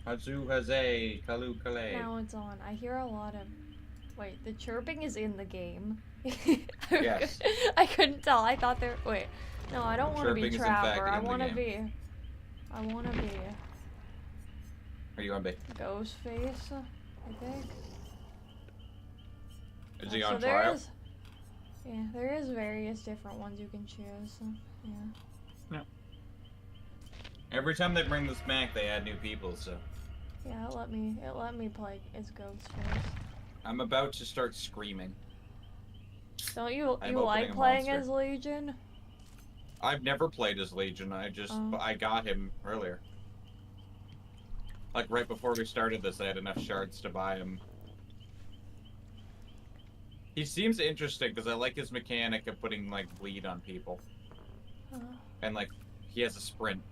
Hazu Haze, Kalu Kale. Now it's on. I hear a lot of... Wait, the chirping is in the game. Yes. I couldn't tell. I thought there... Wait. No, I don't want to be Chirping is in fact Trapper. I in the want to game. be... I want to be... Are you on B? Ghostface, I think. Is he So on there trial? is... Yeah, there is various different ones you can choose. So, yeah. No. Every time they bring this back, they add new people, so... Yeah, it let me play as Ghostface. I'm about to start screaming. Don't you I'm like opening a playing monster. as Legion? I've never played as Legion, I got him earlier. Like, right before we started this, I had enough shards to buy him. He seems interesting, because I like his mechanic of putting, like, bleed on people. And, like, he has a sprint.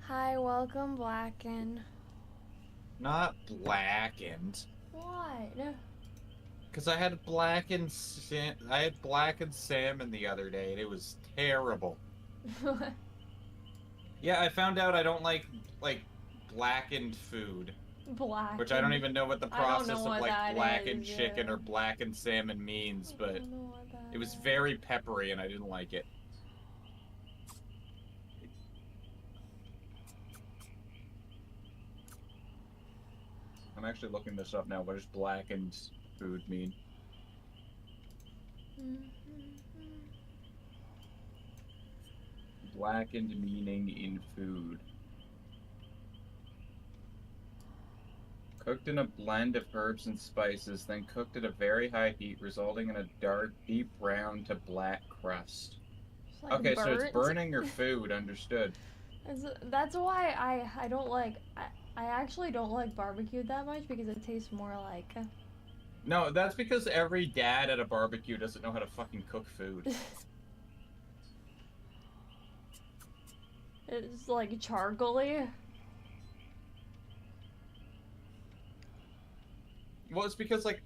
Hi, welcome, Blacken. Not blackened. What? Because I had blackened salmon the other day, and it was terrible. Yeah, I found out I don't like blackened food. Blackened. Which I don't even know what the process of like blackened is, chicken or blackened salmon means, but it was very peppery and I didn't like it. I'm actually looking this up now. What does blackened food mean? Blackened meaning in food. Cooked in a blend of herbs and spices, then cooked at a very high heat, resulting in a dark, deep brown to black crust. Like okay, burnt. so it's burning your food, understood. That's why I don't like... I actually don't like barbecue that much, because it tastes more like... No, that's because every dad at a barbecue doesn't know how to fucking cook food. It's like charcoaly. Well, it's because, like,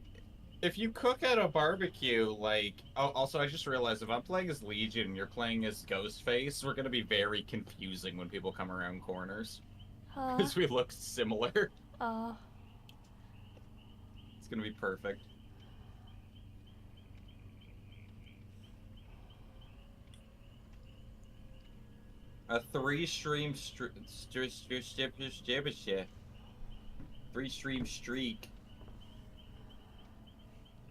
if you cook at a barbecue, like... Oh, also, I just realized, if I'm playing as Legion and you're playing as Ghostface, we're gonna be very confusing when people come around corners. Because we look similar. It's gonna be perfect. A three-stream streak.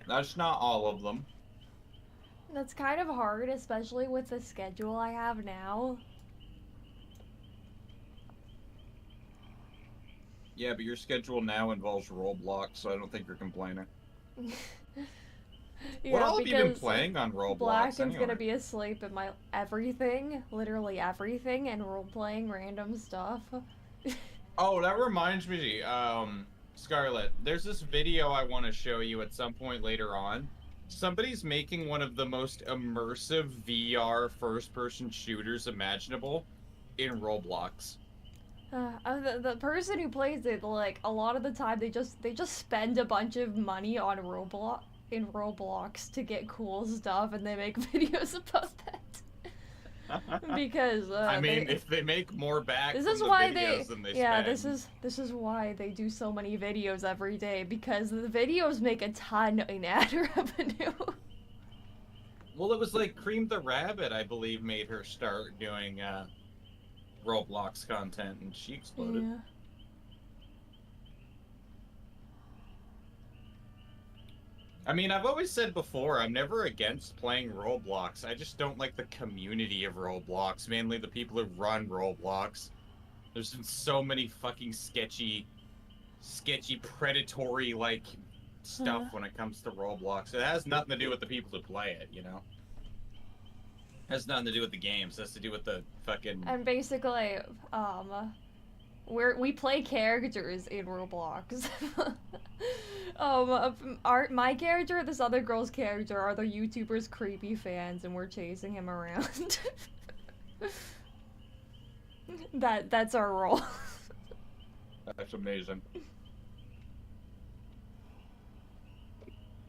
That's not all of them. That's kind of hard, especially with the schedule I have now. Yeah, but your schedule now involves Roblox, so I don't think you're complaining. Yeah, what all have you been playing on Roblox? Blacken's gonna be asleep at my everything, literally everything, and role-playing random stuff. Oh, that reminds me, Scarlett, there's this video I want to show you at some point later on. Somebody's making one of the most immersive VR first-person shooters imaginable in Roblox. The person who plays it, like, a lot of the time they just spend a bunch of money on Roblox to get cool stuff, and they make videos about that. Because I mean, if they make more back this from is the why videos than they spend. spend. This is why they do so many videos every day, because the videos make a ton in ad revenue. Well, it was like Cream the Rabbit, I believe, made her start doing Roblox content, and she exploded. Yeah. I mean, I've always said before, I'm never against playing Roblox. I just don't like the community of Roblox, mainly the people who run Roblox. There's been so many fucking sketchy, predatory, like, stuff when it comes to Roblox. It has nothing to do with the people who play it, you know? It has nothing to do with the games. It has to do with the fucking... And basically, we play characters in Roblox. My character, this other girl's character, are the YouTuber's creepy fans, and we're chasing him around. That's our role. That's amazing.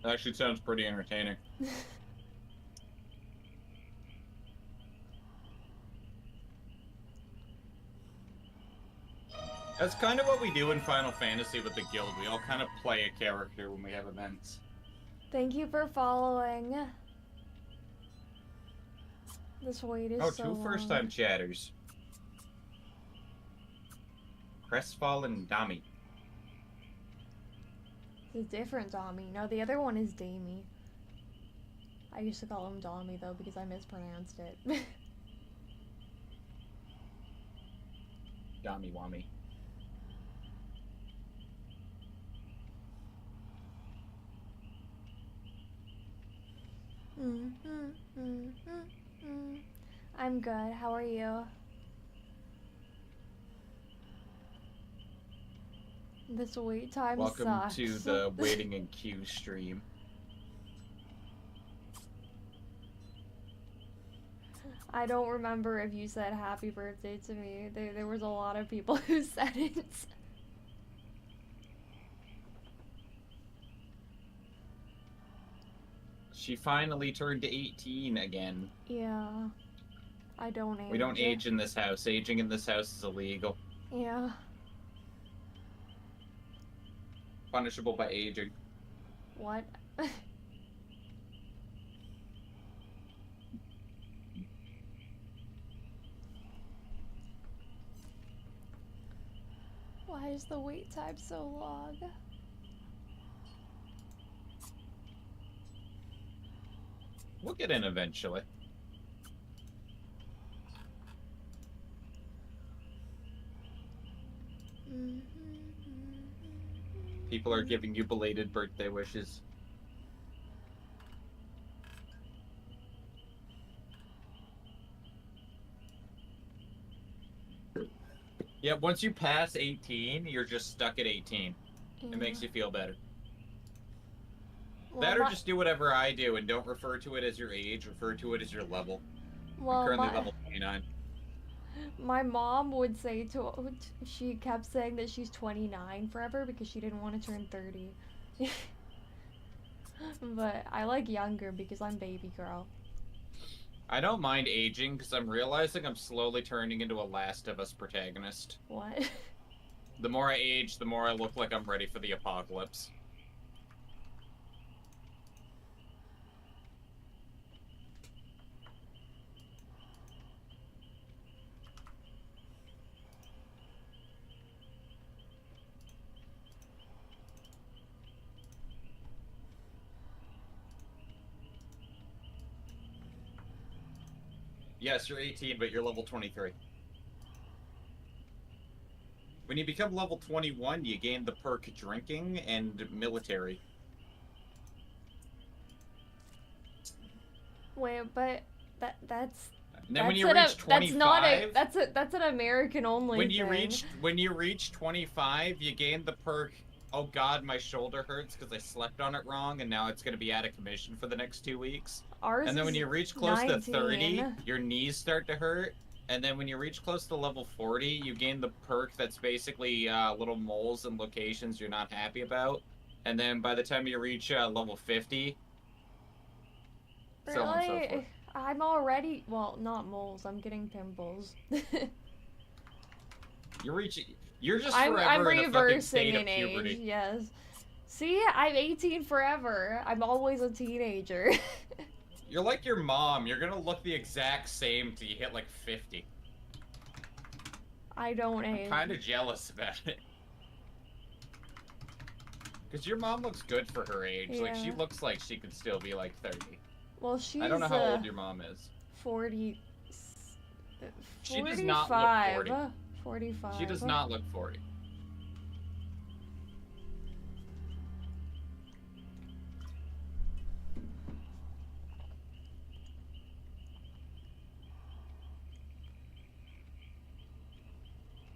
Actually sounds pretty entertaining. That's kind of what we do in Final Fantasy with the guild. We all kind of play a character when we have events. Thank you for following. This wait is so long. Two first-time chatters. Crestfallen Dami. It's a different Dami. No, the other one is Damie. I used to call him Dami though because I mispronounced it. Dami Wami. I'm good. How are you? This wait time Welcome sucks. to the waiting in queue stream. I don't remember if you said happy birthday to me. There was a lot of people who said it. She finally turned 18 again. Yeah. I don't age. We don't age in this house. Aging in this house is illegal. Yeah. Punishable by aging. What? Why is the wait time so long? We'll get in eventually. People are giving you belated birthday wishes. Yeah, once you pass 18, you're just stuck at 18. Yeah. It makes you feel better. Well, That or just do whatever I do and don't refer to it as your age, refer to it as your level. well, I'm currently level 29. my mom would say she kept saying that she's 29 forever because she didn't want to turn 30. But I like younger because I'm baby girl. I don't mind aging because I'm realizing I'm slowly turning into a Last of Us protagonist. What? The more I age, the more I look like I'm ready for the apocalypse. Yes, you're 18, but you're level 23. When you become level 21, you gain the perk Drinking and Military. Wait, but that's And then when you reach 25, that's an American only when you thing. reach 25, you gain the perk. Oh God, my shoulder hurts because I slept on it wrong, and now it's going to be out of commission for the next 2 weeks. Ours And then when is you reach close 19. to 30, your knees start to hurt. And then when you reach close to level 40, you gain the perk that's basically little moles and locations you're not happy about. And then by the time you reach level 50, so on and so forth. I'm already, well, not moles, I'm getting pimples. You're just I'm forever in a fucking reversing state of in age, puberty. yes. See, I'm 18 forever. I'm always a teenager. You're like your mom. You're gonna look the exact same till you hit like 50. I don't age. I'm kind of jealous about it. Because your mom looks good for her age. Yeah. Like, she looks like she could still be like 30. Well, she's I don't know how old your mom is. 40. She does not look 40. 45. She does not look 40.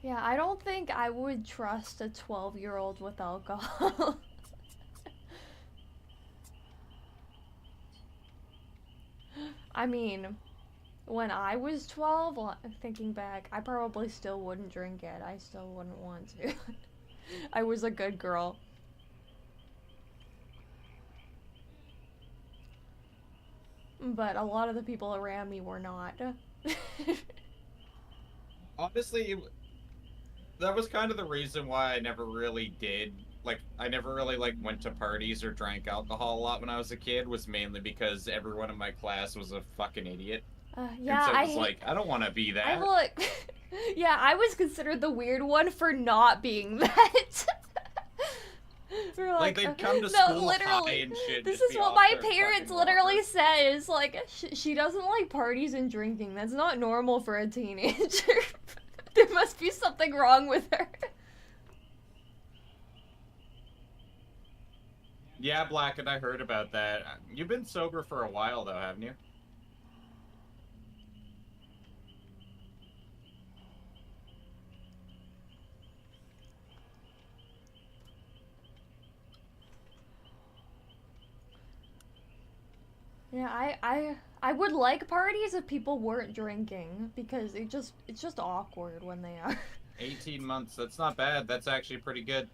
Yeah, I don't think I would trust a 12-year-old with alcohol. I mean, when I was 12, thinking back, I probably still wouldn't drink it. I still wouldn't want to. I was a good girl. but a lot of the people around me were not. Honestly, that was kind of the reason why I never really did. Like, I never really, like, went to parties or drank alcohol a lot when I was a kid, was mainly because everyone in my class was a fucking idiot. Yeah, and so it was like, I don't want to be that. I look. Yeah, I was considered the weird one for not being that. We're like, they'd come to school high and shit. This is what my parents literally said. It's like, she doesn't like parties and drinking. That's not normal for a teenager. There must be something wrong with her. Yeah, Black, and I heard about that. You've been sober for a while, though, haven't you? Yeah, I would like parties if people weren't drinking, because it's just awkward when they are. 18 months, that's not bad. That's actually pretty good.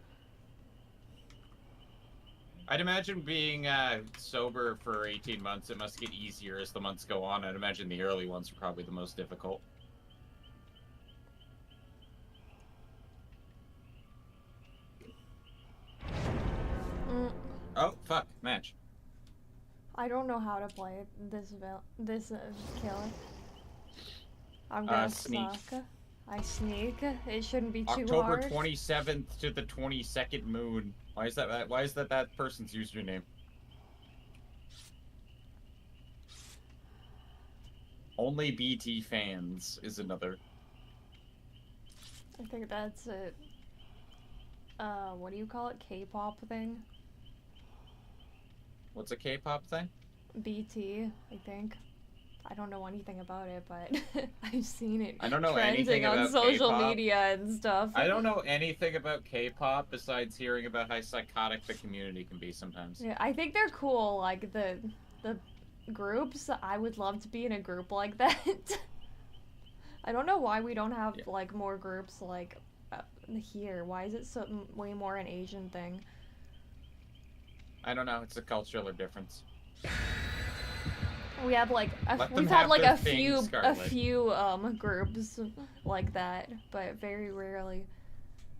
I'd imagine being sober for 18 months, it must get easier as the months go on. I'd imagine the early ones are probably the most difficult. Oh, fuck. Match. I don't know how to play this killer. I'm gonna sneak. suck. I sneak. It shouldn't be too October hard. 27th to the 22nd moon. Why is that person's username? Only BT fans is another. I think that's it. What do you call it? K-pop thing? What's a K-pop thing? BT, I think. I don't know anything about it, but I've seen it. I don't know trending anything about on social K-pop. media and stuff. I don't know anything about K-pop besides hearing about how psychotic the community can be sometimes. Yeah, I think they're cool. Like the groups. I would love to be in a group like that. I don't know why we don't have like more groups like here. Why is it so way more an Asian thing? I don't know. It's a cultural difference. We have like we've had like a few groups like that, but very rarely.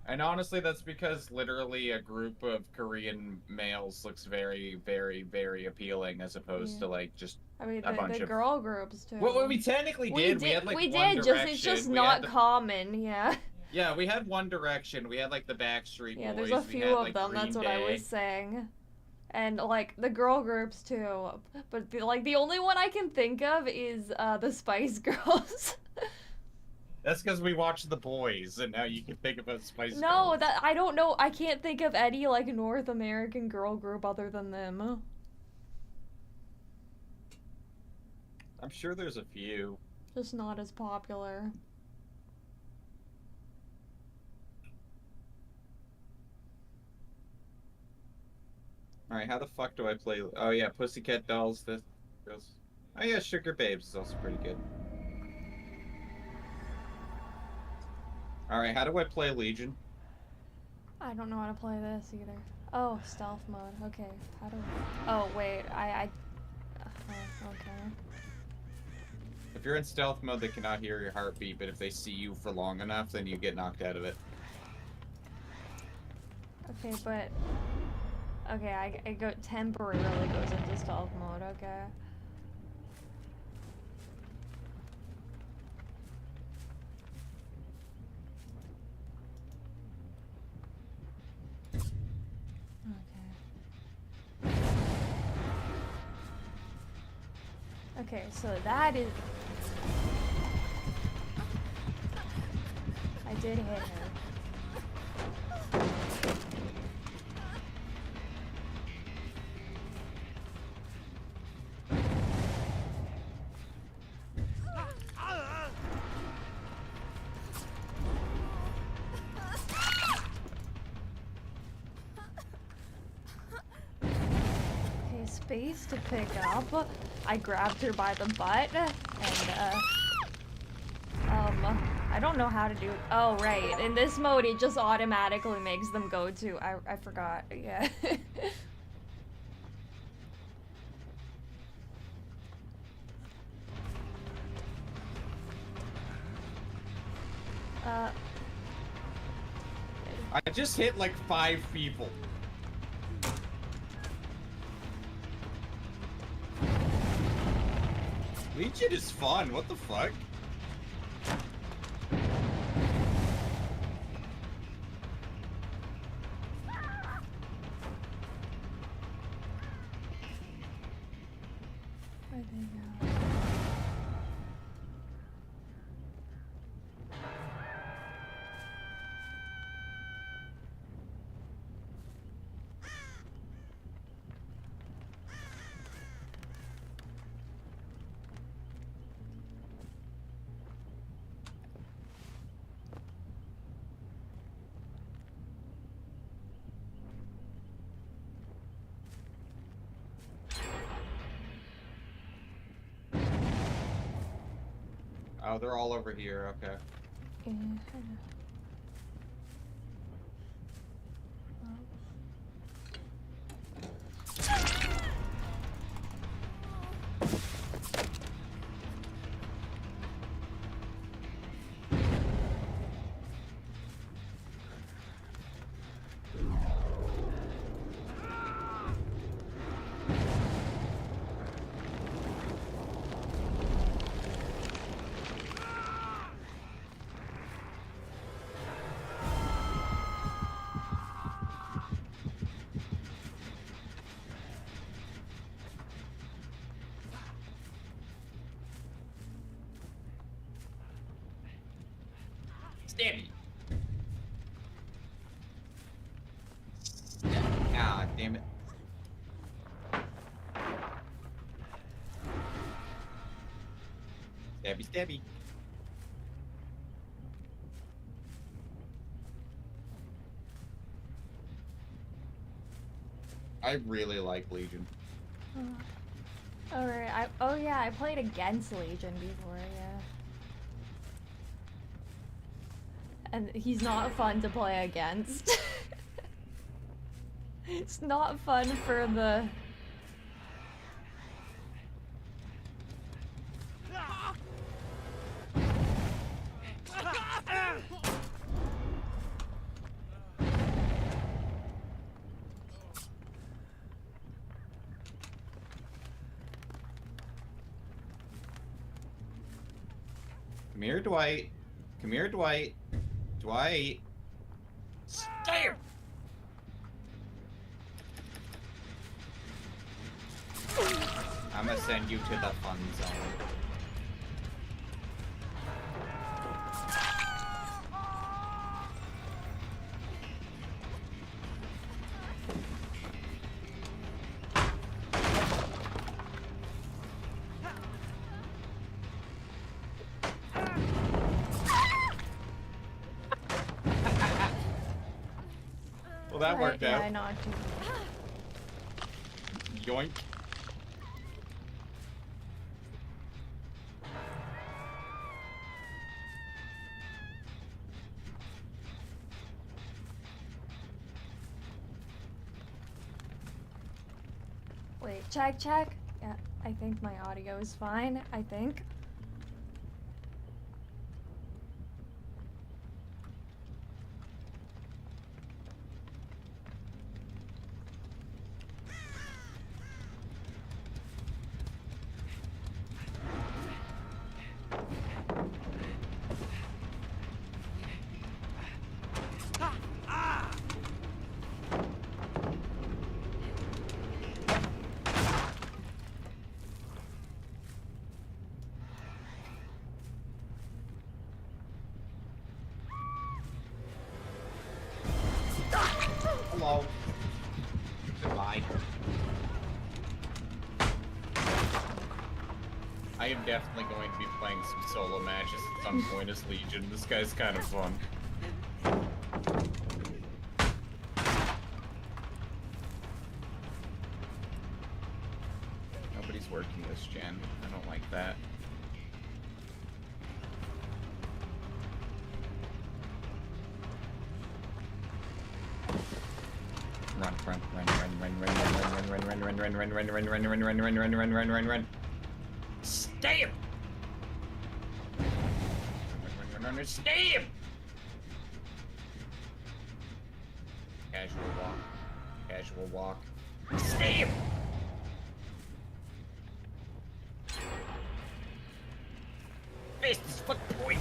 And honestly, that's because literally a group of Korean males looks very, very, very appealing as opposed to like just a bunch of girl groups too. Well, we technically did. We had like One Direction. It's just not common. Yeah. Yeah, we had One Direction. We had like the Backstreet Boys. Yeah, there's a few of them. That's what I was saying. And like the girl groups too, but the only one I can think of is the Spice Girls. That's because we watched The Boys, and now you can think about Spice Girls. No, that I don't know. I can't think of any like North American girl group other than them. I'm sure there's a few. Just not as popular. Alright, how the fuck do I play? Oh yeah, Pussycat Dolls, the girls. Oh yeah, Sugar Babes is also pretty good. Alright, how do I play Legion? I don't know how to play this either. Oh, stealth mode. Okay, how do I... Oh, wait, okay. If you're in stealth mode, they cannot hear your heartbeat, but if they see you for long enough, then you get knocked out of it. Okay, but... Okay, I go temporarily goes into stealth mode, okay. Okay, so that is... I did hit her. Space to pick up. I grabbed her by the butt, and I don't know how to do it. Oh, right. In this mode, it just automatically makes them go to. I forgot. Yeah. I just hit like 5 people. Legion is fun, what the fuck? Where'd they go? Oh, they're all over here, okay. Yeah. Stabby. Ah, damn it. Stabby, stabby. I really like Legion. Alright, oh yeah, I played against Legion before, yeah. And he's not fun to play against. It's not fun for the... Come here, Dwight. Come here, Dwight. Dwight. Stay! I'm gonna send you to the fun zone. Well, that worked yeah, out. I knocked you. Yoink. Wait, check. Yeah, I think my audio is fine, I think. Hello. Goodbye. I am definitely going to be playing some solo matches at some point as Legion. This guy's kind of fun. Nobody's working this gen. I don't like that. Run. Stay him! Run. Stay him! Casual walk. Casual walk. Steve! Face this fuck boy!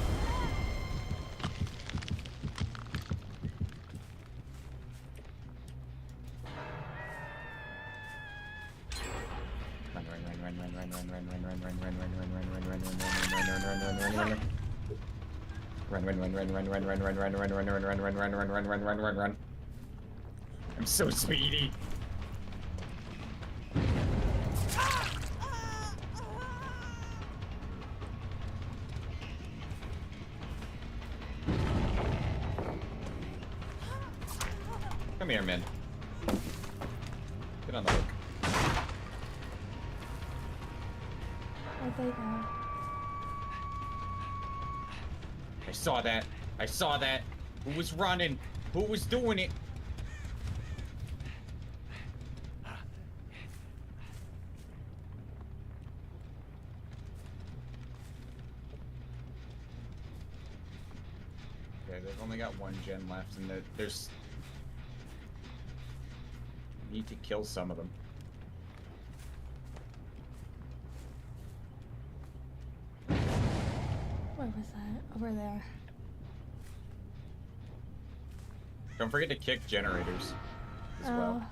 Run. I'm so speedy. Come here, man. Get on the hook. Where'd they go? I saw that. I saw that. Who was running? Who was doing it? Okay, they've only got one gen left, and there's... Need to kill some of them. Where was that? Over there. Don't forget to kick generators as well.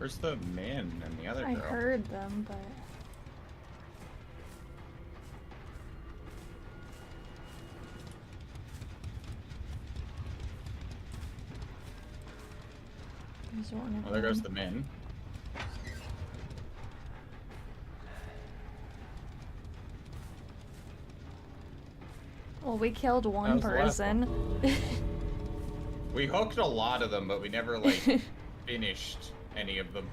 Where's the man and the other girl? I heard them, but... There's one of Oh, there goes them. the man. Well, we killed one person. We hooked a lot of them, but we never, like, finished any of them.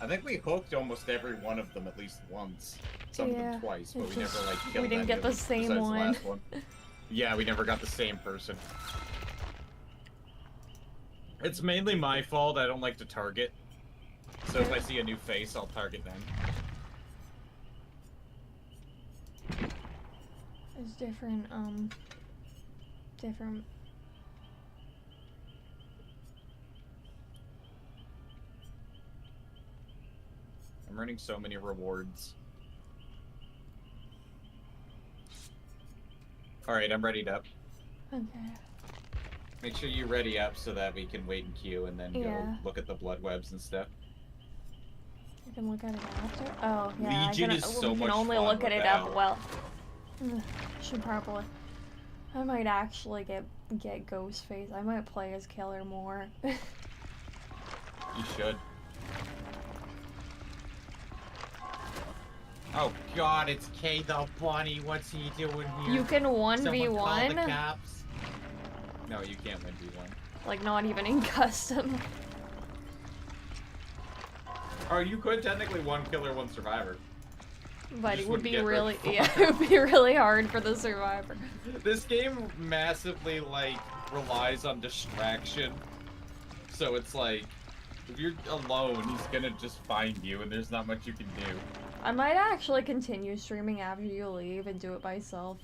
I think we hooked almost every one of them at least once. Some of them twice, but we never, like, killed We didn't get the same one. The last one. Yeah, we never got the same person. It's mainly my fault. I don't like to target. So if I see a new face, I'll target them. There's different. I'm earning so many rewards. Alright, I'm readied up. Okay. Make sure you ready up so that we can wait in queue and then go look at the blood webs and stuff. You can look at it after? Oh, yeah. Legion is so much fun. We can only look at it up. Well, should probably. I might actually get Ghostface. I might play as Killer more. You should. Oh God, it's K the Bunny. What's he doing here? You can 1v1. Call the cops. No, you can't 1v1. Like not even in custom. Oh, you could technically 1 killer, 1 survivor. But it would be really, yeah, it would be really hard for the survivor. This game massively, like, relies on distraction. So it's like, if you're alone, he's gonna just find you, and there's not much you can do. I might actually continue streaming after you leave and do it myself.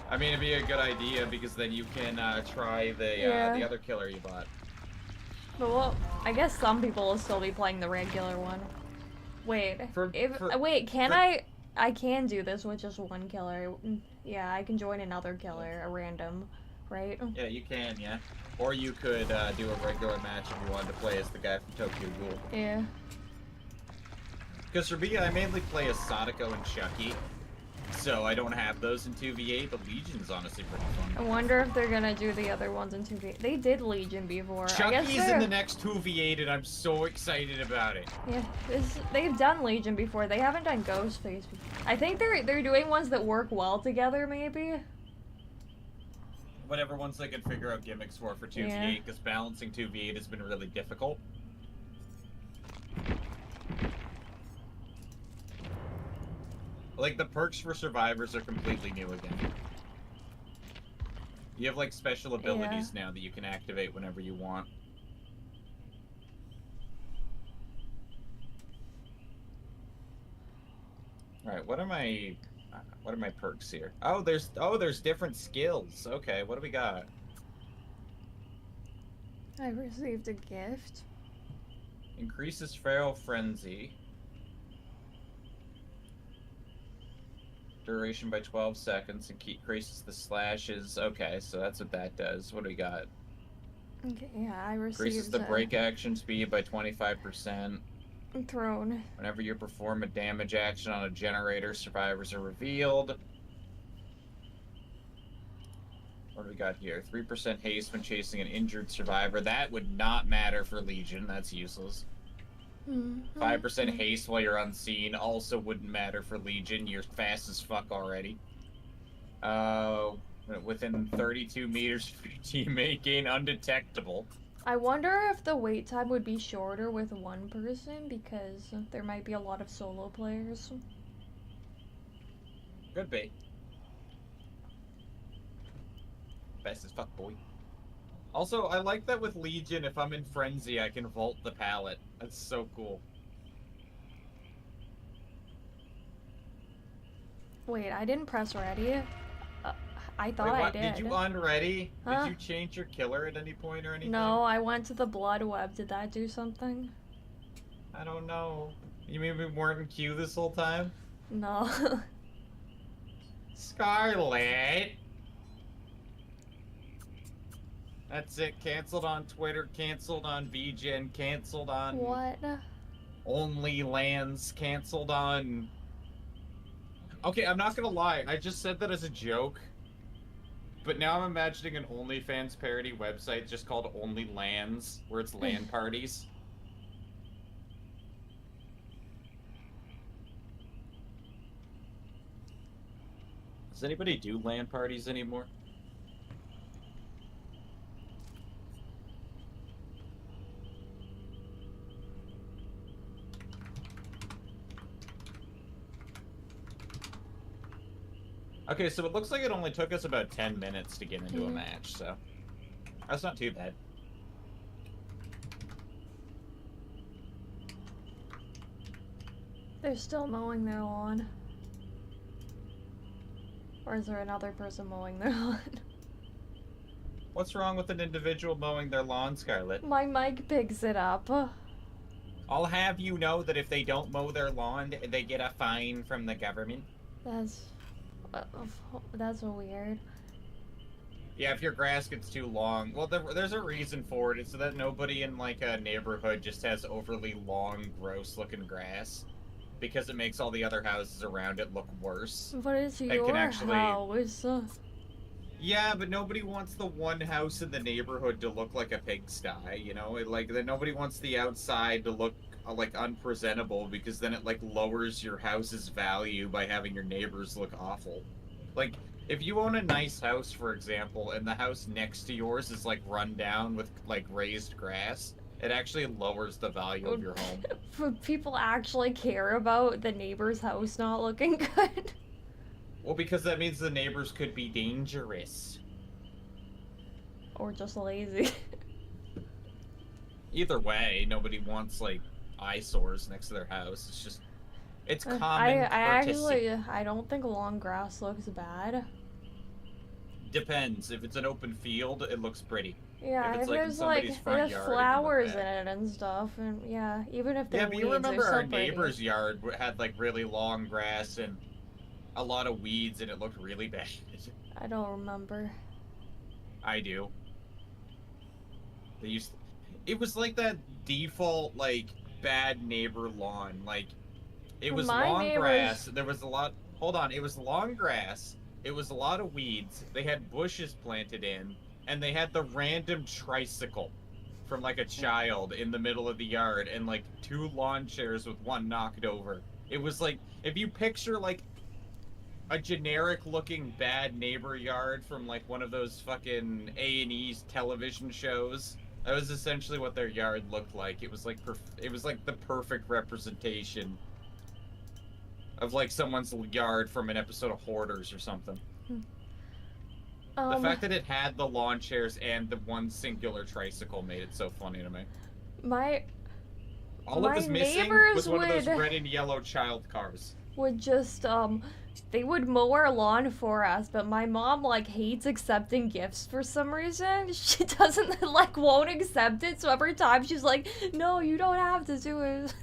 I mean, it'd be a good idea, because then you can try the other killer you bought. But well, I guess some people will still be playing the regular one. Wait, I can do this with just 1 killer. Yeah, I can join another killer, a random, right? Yeah, you can, yeah. Or you could do a regular match if you wanted to play as the guy from Tokyo Ghoul. Yeah. Because for me, I mainly play as Sadako and Chucky. So I don't have those in 2v8, but Legion's honestly pretty fun. I wonder if they're gonna do the other ones in 2v8. They did Legion before. Chucky's in the next 2v8 and I'm so excited about it. Yeah, they've done Legion before. They haven't done Ghostface before. I think they're doing ones that work well together, maybe. Whatever ones they can figure out gimmicks for 2v8, because balancing 2v8 has been really difficult. Like, the perks for survivors are completely new again. You have, like, special abilities now that you can activate whenever you want. Alright, what are my perks here? Oh, there's different skills. Okay, what do we got? I received a gift. Increases feral frenzy. Duration by 12 seconds and increases the slashes. Okay, so that's what that does. What do we got? Okay, yeah, I received increases the break action speed by 25%. Thrown. Whenever you perform a damage action on a generator, survivors are revealed. What do we got here? 3% haste when chasing an injured survivor. That would not matter for Legion. That's useless. 5% haste while you're unseen also wouldn't matter for Legion. You're fast as fuck already. Within 32 meters of your teammate, gain undetectable. I wonder if the wait time would be shorter with 1 person, because there might be a lot of solo players. Could be. Fast as fuck, boy. Also, I like that with Legion, if I'm in Frenzy, I can vault the pallet. That's so cool. Wait, I didn't press ready. I thought I did. Did you unready? Huh? Did you change your killer at any point or anything? No, I went to the blood web. Did that do something? I don't know. You mean we weren't in queue this whole time? No. Scarlet! That's it. Cancelled on Twitter, cancelled on VGen, cancelled on... What? OnlyLands, cancelled on... Okay, I'm not gonna lie. I just said that as a joke. But now I'm imagining an OnlyFans parody website just called OnlyLands, where it's LAN parties. Does anybody do LAN parties anymore? Okay, so it looks like it only took us about 10 minutes to get into a match, so that's not too bad. They're still mowing their lawn. Or is there another person mowing their lawn? What's wrong with an individual mowing their lawn, Scarlet? My mic picks it up. I'll have you know that if they don't mow their lawn, they get a fine from the government. That's weird. Yeah, if your grass gets too long, well, there's a reason for it. It's so that nobody in like a neighborhood just has overly long, gross-looking grass, because it makes all the other houses around it look worse. But it's It can your actually, house. yeah, but nobody wants the one house in the neighborhood to look like a pigsty, you know? Like that nobody wants the outside to look like unpresentable because then it like lowers your house's value by having your neighbors look awful. Like if you own a nice house, for example, and the house next to yours is like run down with like raised grass, it actually lowers the value of your home. People actually care about the neighbor's house not looking good. Well, because that means the neighbors could be dangerous. Or just lazy. Either way, nobody wants like eyesores next to their house. It's just, it's common courtesy. I don't think long grass looks bad. Depends. If it's an open field, it looks pretty. Yeah, If it's if like in there's somebody's like front there's yard, it can look flowers in bad. it and stuff, and yeah, even if they're Yeah, but you weeds, remember they're so our pretty. neighbor's yard had like really long grass and a lot of weeds, and it looked really bad. I don't remember. I do. They used. It was like that default like bad neighbor lawn. Like it was My long neighbors- grass. There was a lot. Hold on. It was long grass. It was a lot of weeds. They had bushes planted in, and they had the random tricycle from like a child in the middle of the yard, and like 2 lawn chairs with one knocked over. It was like if you picture like a generic looking bad neighbor yard from like one of those fucking A&E's television shows. That was essentially what their yard looked like. It was like it was like the perfect representation of like someone's yard from an episode of Hoarders or something. The fact that it had the lawn chairs and the one singular tricycle made it so funny to me. All it was missing was one of those red and yellow child cars. Would just they would mow our lawn for us, but my mom like hates accepting gifts for some reason. She doesn't like won't accept it, so every time she's like, "No, you don't have to do it."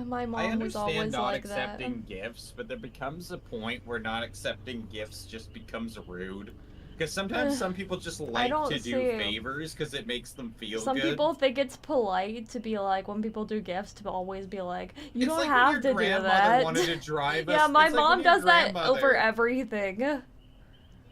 My mom was always like that. I understand not accepting gifts, but there becomes a point where not accepting gifts just becomes rude. Because sometimes some people just like to do favors because it makes them feel good. Some people think it's polite to be like, when people do gifts, to always be like, you don't have to do that. Wanted to drive us. Yeah, my mom does that over everything.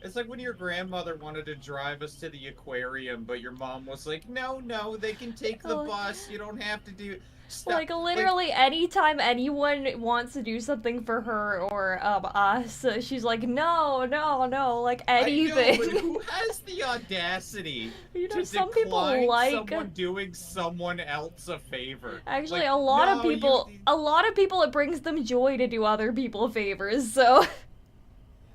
It's like when your grandmother wanted to drive us to the aquarium, but your mom was like, no, they can take the bus. You don't have to do... Stop. Like, literally, anytime anyone wants to do something for her or us, she's like, no, like, anything. I know, but who has the audacity to some people like someone doing someone else a favor? Actually, like, a lot of people, it brings them joy to do other people favors, so...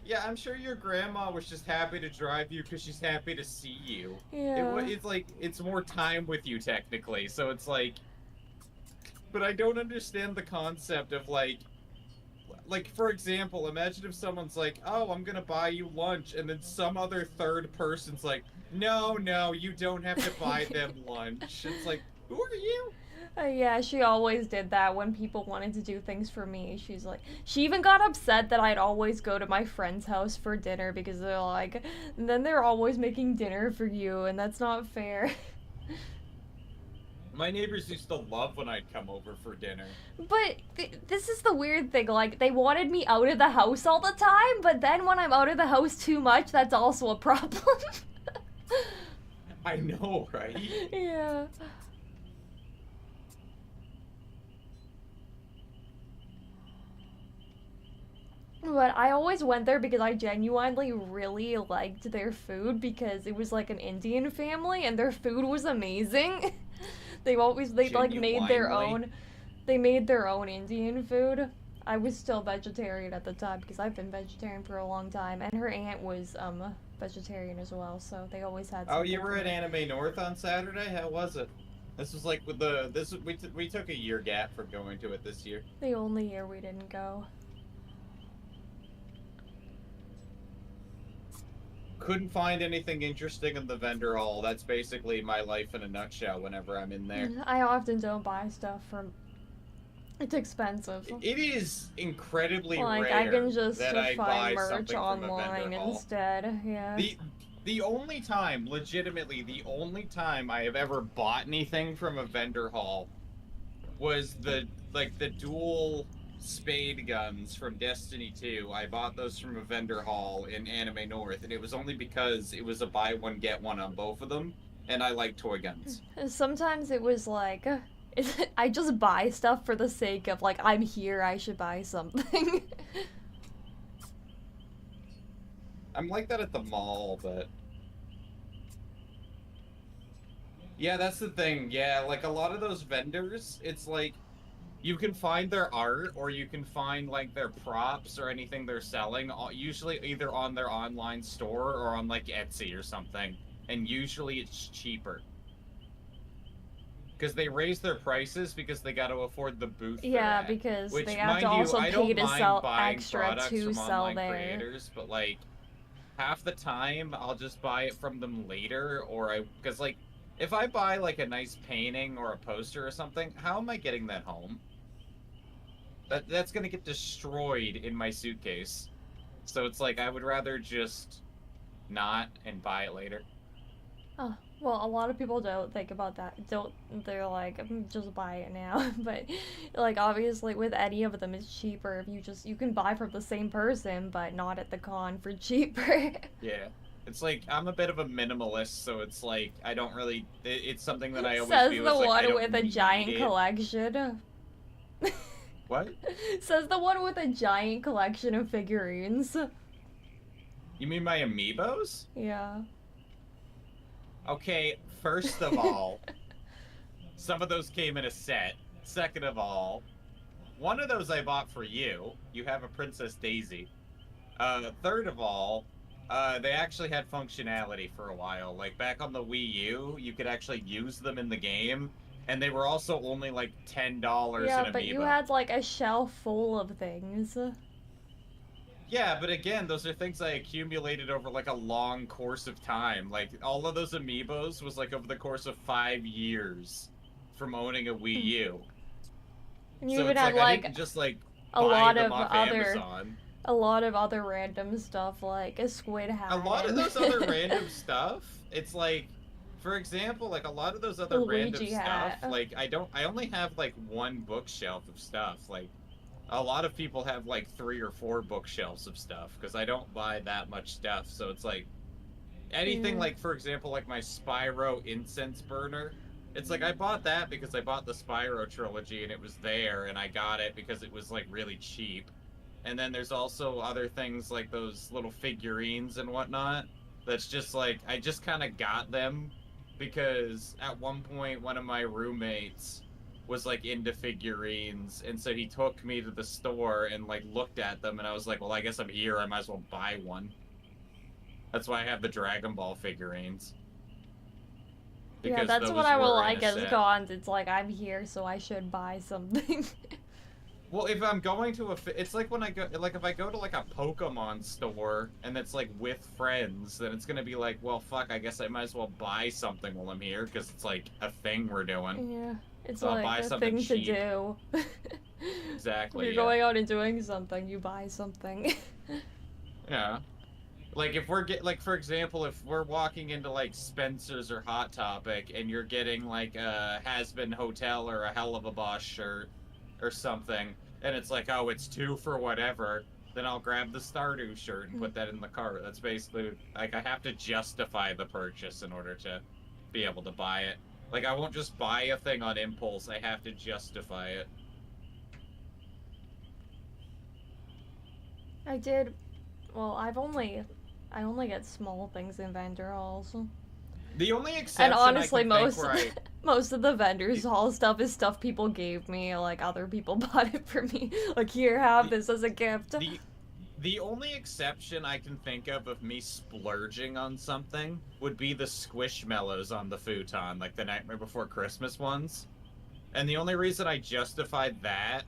Yeah, I'm sure your grandma was just happy to drive you because she's happy to see you. Yeah. It's like, it's more time with you, technically, so it's like... But I don't understand the concept of like, for example, imagine if someone's like, oh, I'm gonna buy you lunch, and then some other third person's like, no, you don't have to buy them lunch. It's like, who are you? Yeah, she always did that when people wanted to do things for me. She's like, she even got upset that I'd always go to my friend's house for dinner because they're like, and then they're always making dinner for you, and that's not fair. My neighbors used to love when I'd come over for dinner. But this is the weird thing, like, they wanted me out of the house all the time, but then when I'm out of the house too much, that's also a problem. I know, right? Yeah. But I always went there because I genuinely really liked their food because it was like an Indian family and their food was amazing. They like made their own. They made their own Indian food. I was still vegetarian at the time because I've been vegetarian for a long time, and her aunt was vegetarian as well, so they always had. Oh, you were at Anime North on Saturday? How was it? This was like with we took a year gap from going to it this year. The only year we didn't go. Couldn't find anything interesting in the vendor hall. That's basically my life in a nutshell whenever I'm in there. I often don't buy stuff from It's expensive. It is incredibly Like, rare I can just that I find buy merch something from a vendor online hall. instead, yeah. The only time, legitimately, the only time I have ever bought anything from a vendor hall was the dual spade guns from Destiny 2. I bought those from a vendor hall in Anime North, and it was only because it was a buy one get one on both of them, and I like toy guns. Sometimes it was like, I just buy stuff for the sake of, like, I'm here, I should buy something. I'm like that at the mall, but yeah, that's the thing. Yeah, like a lot of those vendors, it's like you can find their art or you can find like their props or anything they're selling, usually either on their online store or on like Etsy or something, and usually it's cheaper. Because they raise their prices because they got to afford the booth. Yeah, because which, they have mind to also you, I pay don't to mind sell buying extra products to from sell online there. creators, but like half the time I'll just buy it from them later, or because like if I buy like a nice painting or a poster or something, how am I getting that home? That's gonna get destroyed in my suitcase. So it's like I would rather just not and buy it later. Oh, well, a lot of people don't think about that. They're like, just buy it now. But, like, obviously with any of them, it's cheaper if you can buy from the same person, but not at the con for cheaper. Yeah. It's like I'm a bit of a minimalist, so it's like I don't really. It's something that I always Says view the as like I one don't with a need giant it. collection. What? Says the one with a giant collection of figurines. You mean my amiibos? Yeah. Okay, first of all, some of those came in a set. Second of all, one of those I bought for you. You have a Princess Daisy. Third of all, they actually had functionality for a while. Like back on the Wii U, you could actually use them in the game, and they were also only like $10 Yeah, an but you amiibo. had like a shelf full of things. Yeah, but again, those are things I accumulated over like a long course of time. Like all of those amiibos was like over the course of 5 years from owning a Wii U. And you So even it's had like I like didn't just like a buy lot them of off other Amazon. a lot of other random stuff like a squid hat. A lot of those other random stuff, it's like, for example, like a lot of those other random Luigi stuff, hat. like I only have like one bookshelf of stuff. Like a lot of people have like 3 or 4 bookshelves of stuff because I don't buy that much stuff. So it's like anything like, for example, like my Spyro incense burner. It's like I bought that because I bought the Spyro trilogy and it was there, and I got it because it was like really cheap. And then there's also other things like those little figurines and whatnot. That's just like I just kind of got them because at one point one of my roommates was like into figurines, and so he took me to the store and like looked at them, and I was like, well, I guess I'm here, I might as well buy one. That's why I have the Dragon Ball figurines. Yeah, that's what I will like as cons. It's like I'm here, so I should buy something. Well, if I'm going to it's like when I go, like if I go to like a Pokemon store and it's like with friends, then it's gonna be like, well, fuck, I guess I might as well buy something while I'm here because it's like a thing we're doing. Yeah, it's so like a thing cheap. to do. Exactly. If you're going out and doing something, you buy something. Yeah. Like if we're for example, if we're walking into like Spencer's or Hot Topic and you're getting like a Has-Been Hotel or a Hell of a Boss shirt or something, and it's like, oh, it's 2 for whatever, then I'll grab the Stardew shirt and put that in the cart. That's basically, like, I have to justify the purchase in order to be able to buy it. Like, I won't just buy a thing on impulse, I have to justify it. I only get small things in vendor halls. The only exception and honestly, I most of the vendors hall stuff is stuff people gave me, like other people bought it for me. Like, here, have this as a gift. The only exception I can think of me splurging on something would be the Squishmallows on the futon, like the Nightmare Before Christmas ones. And the only reason I justified that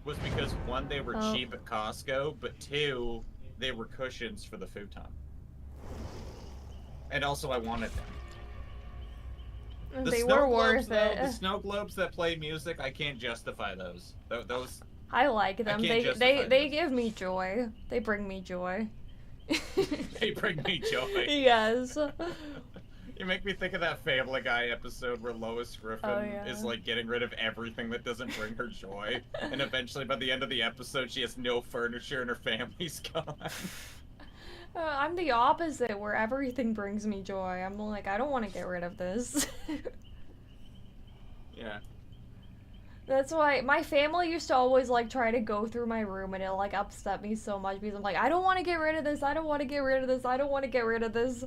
was because 1, they were cheap at Costco, but 2, they were cushions for the futon. And also I wanted them. They were worth though, it. the snow globes that play music, I can't justify those. Those I like them. I can't They justify they those. give me joy. They bring me joy. They bring me joy. Yes. You make me think of that Family Guy episode where Lois Griffin is like getting rid of everything that doesn't bring her joy, and eventually by the end of the episode she has no furniture and her family's gone. I'm the opposite, where everything brings me joy. I'm like, I don't want to get rid of this. Yeah. That's why my family used to always like try to go through my room, and it like upset me so much because I'm like, I don't want to get rid of this. I don't want to get rid of this. I don't want to get rid of this.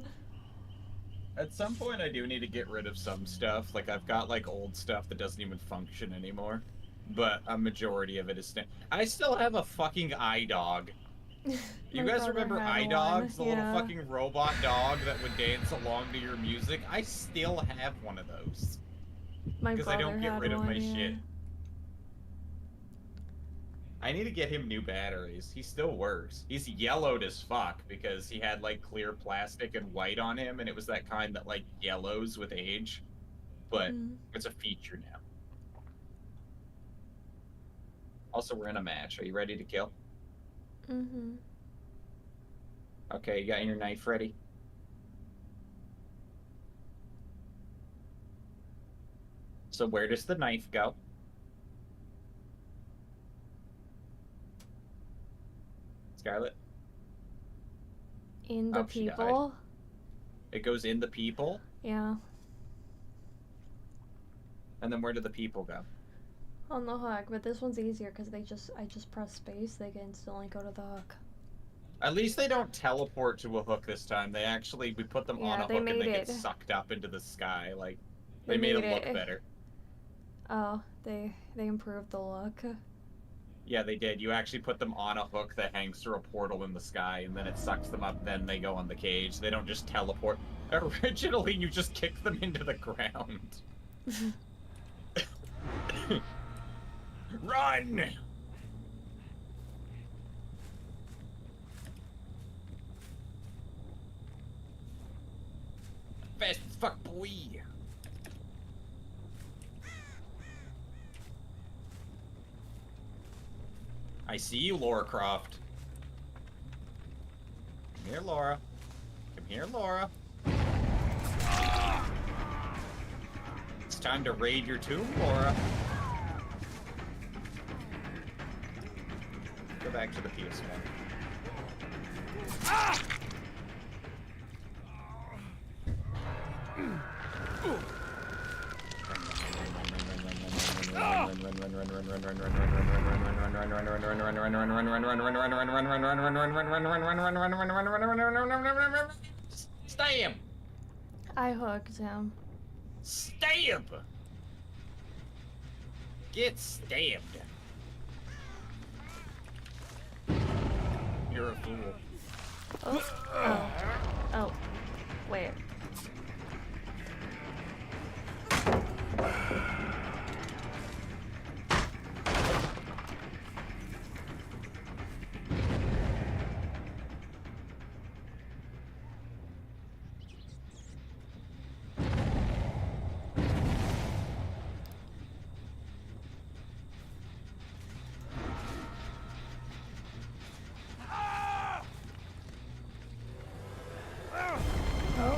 At some point I do need to get rid of some stuff. Like I've got like old stuff that doesn't even function anymore. But a majority of it is I still have a fucking eye dog. You guys remember eye dogs? The little fucking robot dog that would dance along to your music? I still have one of those. Because I don't get rid of my shit. I need to get him new batteries. He still works. He's yellowed as fuck because he had like clear plastic and white on him, and it was that kind that like yellows with age. But it's a feature now. Also, we're in a match. Are you ready to kill? Mm-hmm. Okay, you got your knife ready? So where does the knife go? Scarlet? In the people? It goes in the people? Yeah. And then where do the people go? On the hook, but this one's easier because I just press space, they can instantly go to the hook. At least they don't teleport to a hook this time. We put them on a hook and they get sucked up into the sky. Like, they made it look better. Oh, they improved the look. Yeah, they did. You actually put them on a hook that hangs through a portal in the sky, and then it sucks them up, then they go on the cage. They don't just teleport. Originally, you just kick them into the ground. Run! Fast as fuck, boy! I see you, Laura Croft. Come here, Laura. Come here, Laura. It's time to raid your tomb, Laura. Go back to the PS1. Ah! Stab! I hooked him. Stab! Get stabbed. You're a fool. Oh. Oh. Oh. Wait.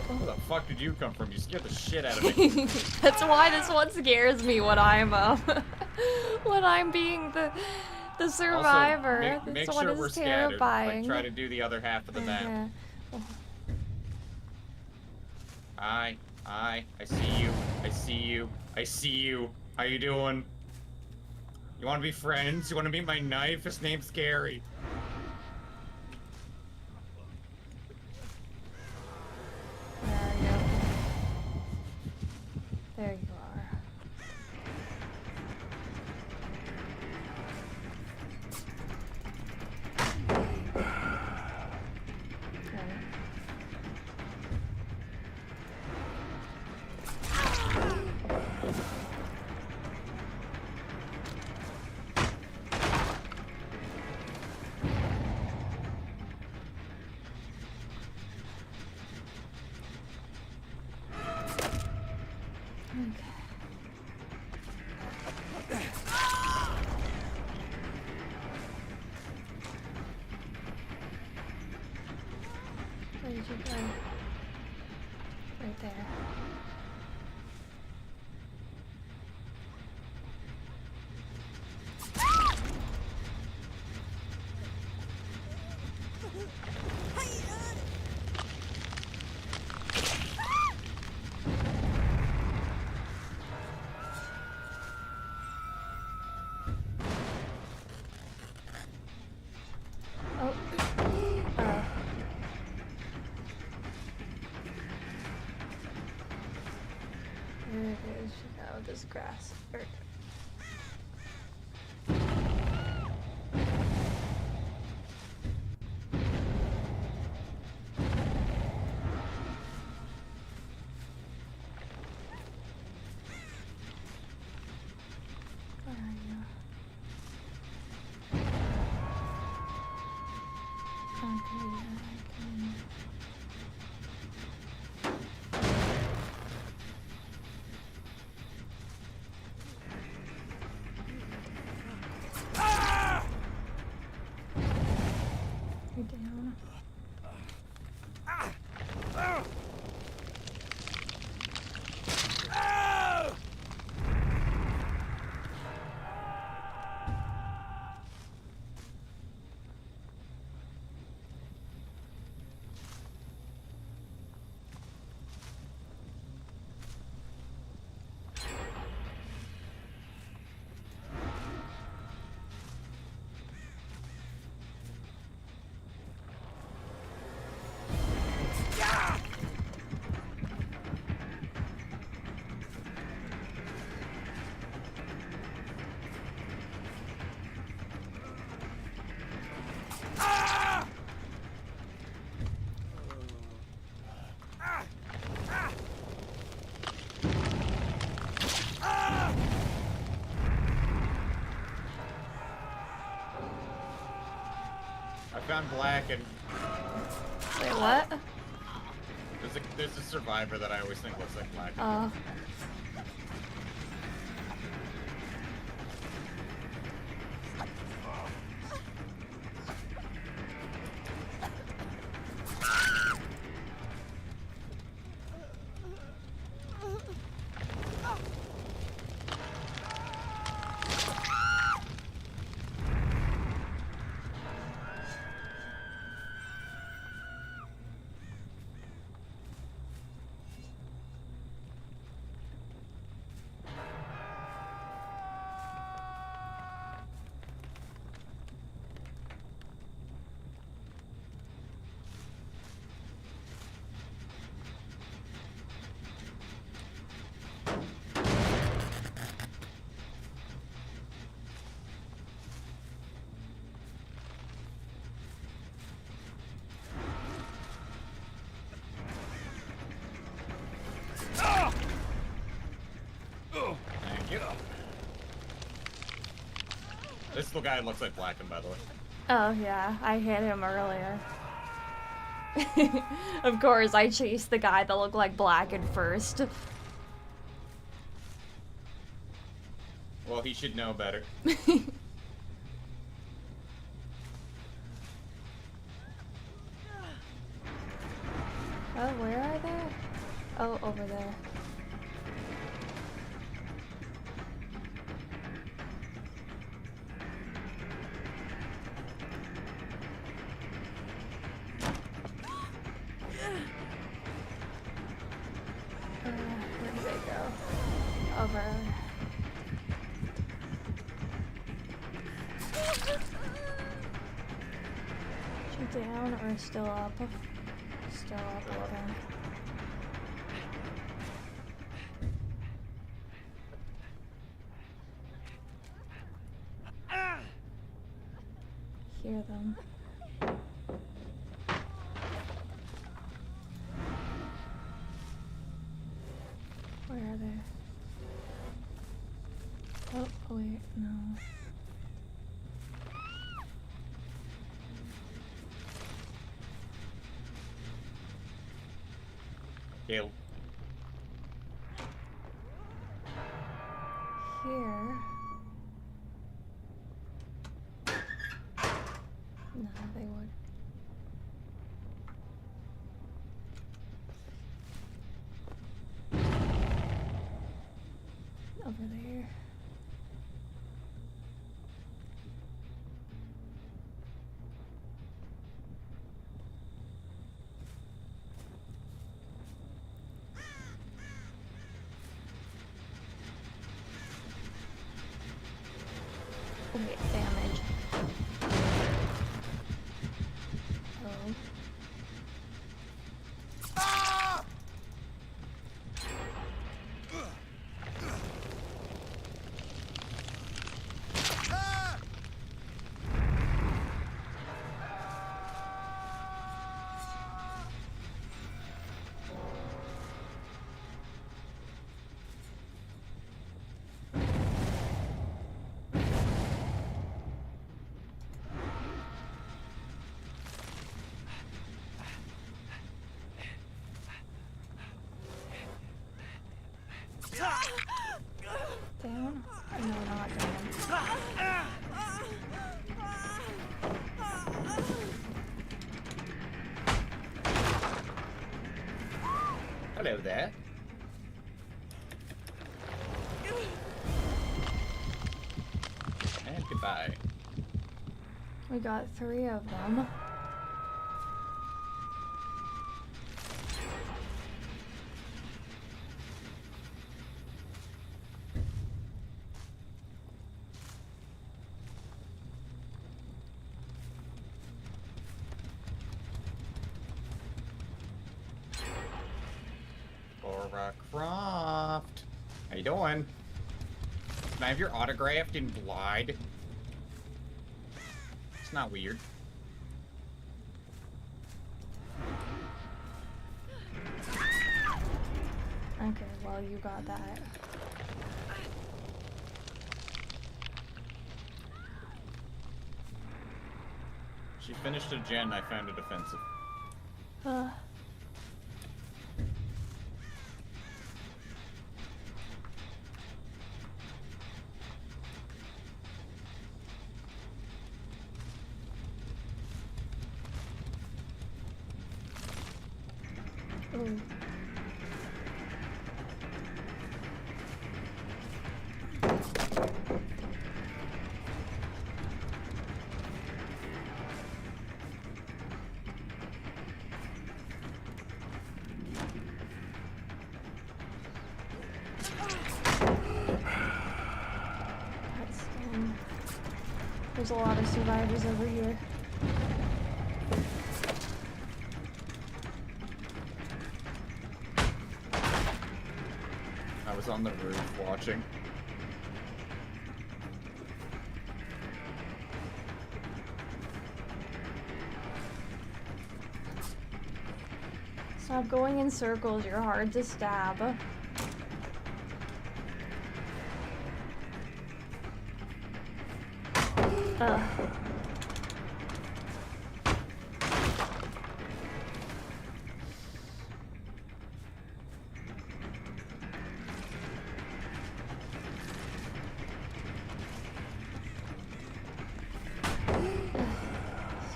Where the fuck did you come from? You scared the shit out of me. That's why this one scares me when I'm when I'm being the survivor. Also, make this sure one we're is scattered. terrifying. Like, try to do the other half of the map. I see you. I see you. I see you. How you doing? You want to be friends? You want to be my knife? His name's Gary. There you are. Okay. Where did you go? Right there. There it is. Oh, this grass. Where are you? Okay, I can... You're down. I found black and Wait, what? there's a survivor that I always think looks like black. Thank you. This little guy looks like Blacken, by the way. Oh yeah, I hit him earlier. Of course, I chased the guy that looked like Blacken first. Well, he should know better. Oh, where are they? Oh, over there. Where did they go? Over. Is she down or still up? Still up, okay. Hear them. Where are they? Oh, wait, no. Gale. here. No, they would. Over there. Wait, damage. Oh. Down? No, not down. Hello there. And goodbye. We got 3 of them. Laura Croft. How you doing? Can I have your autographed in blood? It's not weird. Okay, well, you got that. She finished a gen, I found it offensive. Ooh. There's a lot of survivors over here. I was on the roof watching. Stop going in circles, you're hard to stab. Ugh.